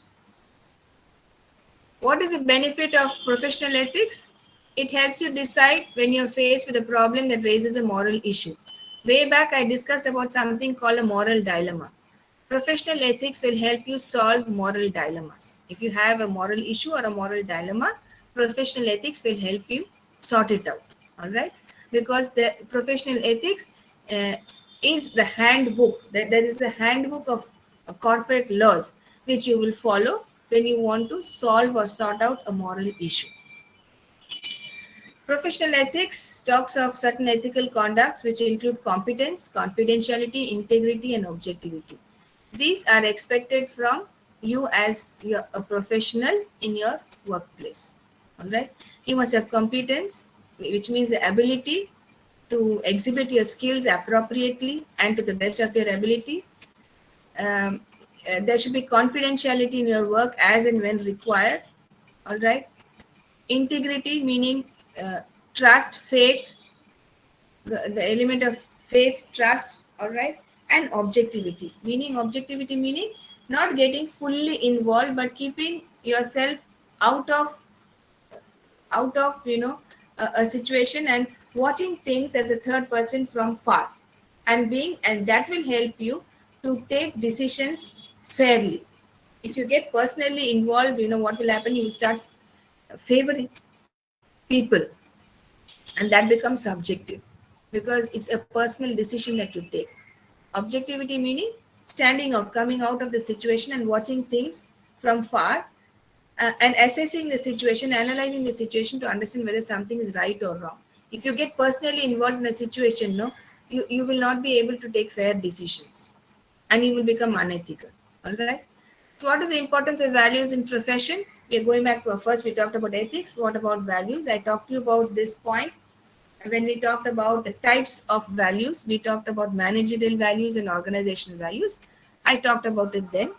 What is the benefit of professional ethics? It helps you decide when you're faced with a problem that raises a moral issue. Way back, I discussed about something called a moral dilemma. Professional ethics will help you solve moral dilemmas. If you have a moral issue or a moral dilemma, professional ethics will help you sort it out. All right, because the professional ethics is the handbook. There is a handbook of corporate laws which you will follow when you want to solve or sort out a moral issue. Professional ethics talks of certain ethical conducts which include competence, confidentiality, integrity, and objectivity. These are expected from you as a professional in your workplace. All right. You must have competence, which means the ability to exhibit your skills appropriately and to the best of your ability. There should be confidentiality in your work as and when required. All right. Integrity, meaning trust, faith, the element of faith, trust. All right. And objectivity, meaning not getting fully involved, but keeping yourself out of a situation and watching things as a third person from far and that will help you to take decisions fairly. If you get personally involved, what will happen? You will start favoring people and that becomes subjective because it's a personal decision that you take. Objectivity meaning standing out, coming out of the situation and watching things from far and assessing the situation, analyzing the situation to understand whether something is right or wrong. If you get personally involved in a situation, you will not be able to take fair decisions and you will become unethical. All right. So what is the importance of values in profession? We are going back to first we talked about ethics. What about values? I talked to you about this point. When we talked about the types of values, we talked about managerial values and organizational values. I talked about it then.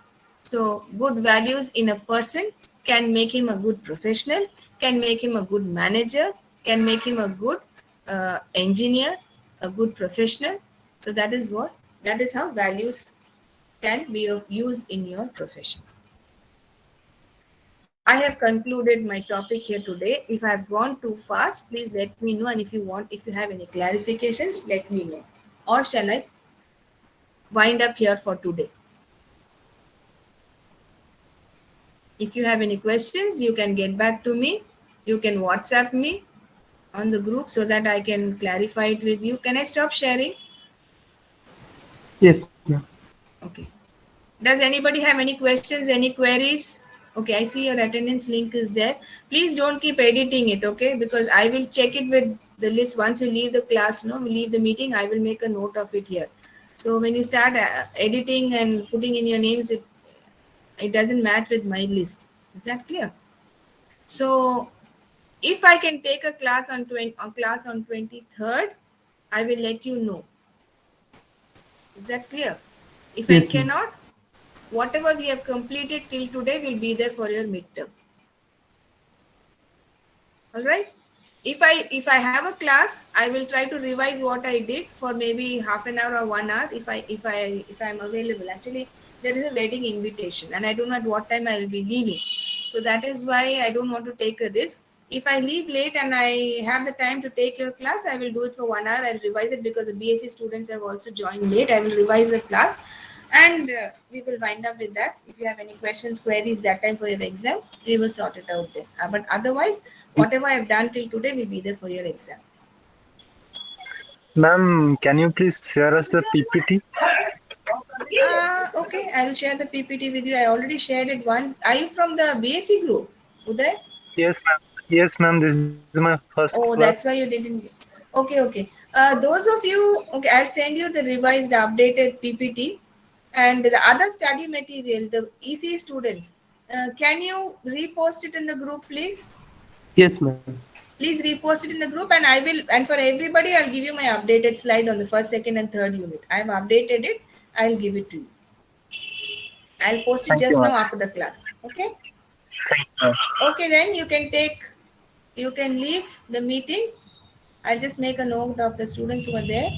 So good values in a person can make him a good professional, can make him a good manager, can make him a good engineer, a good professional. So that is how values can be of use in your profession. I have concluded my topic here today. If I have gone too fast, please let me know. And if you have any clarifications, let me know. Or shall I wind up here for today? If you have any questions, you can get back to me. You can WhatsApp me on the group so that I can clarify it with you. Can I stop sharing? Yes, ma'am. Okay. Does anybody have any questions, any queries? Okay, I see your attendance link is there. Please don't keep editing it, okay? Because I will check it with the list once you leave the class, leave the meeting, I will make a note of it here. So when you start editing and putting in your names, it doesn't match with my list. Is that clear? So if I can take a class on 23rd, I will let you know. Is that clear? If Yes, I cannot, whatever we have completed till today will be there for your midterm. All right. If I have a class, I will try to revise what I did for maybe half an hour or 1 hour if I'm available. Actually, there is a wedding invitation and I don't know at what time I will be leaving. So that is why I don't want to take a risk. If I leave late and I have the time to take your class, I will do it for 1 hour. I'll revise it because the BSc students have also joined late. I will revise the class and we will wind up with that. If you have any questions, queries that time for your exam, we will sort it out there. But otherwise, whatever I have done till today will be there for your exam. Ma'am, can you please share us the PPT? Okay, I will share the PPT with you. I already shared it once. Are you from the BSc group, Uday? Yes, ma'am. Yes, ma'am. This is my first Oh, class. that's why you didn't. Okay. Those of you, okay, I'll send you the revised, updated PPT and the other study material, the EC students. Can you repost it in the group, please? yes, ma'am. Please repost it in the group, and I will. And for everybody, I'll give you my updated slide on the first, second, and third unit. I've updated it. I'll give it to you. I'll post it Thank you, just ma'am. now after the class. Okay. Thank you, ma'am. Okay, then you can leave the meeting. I'll just make a note of the students who are there.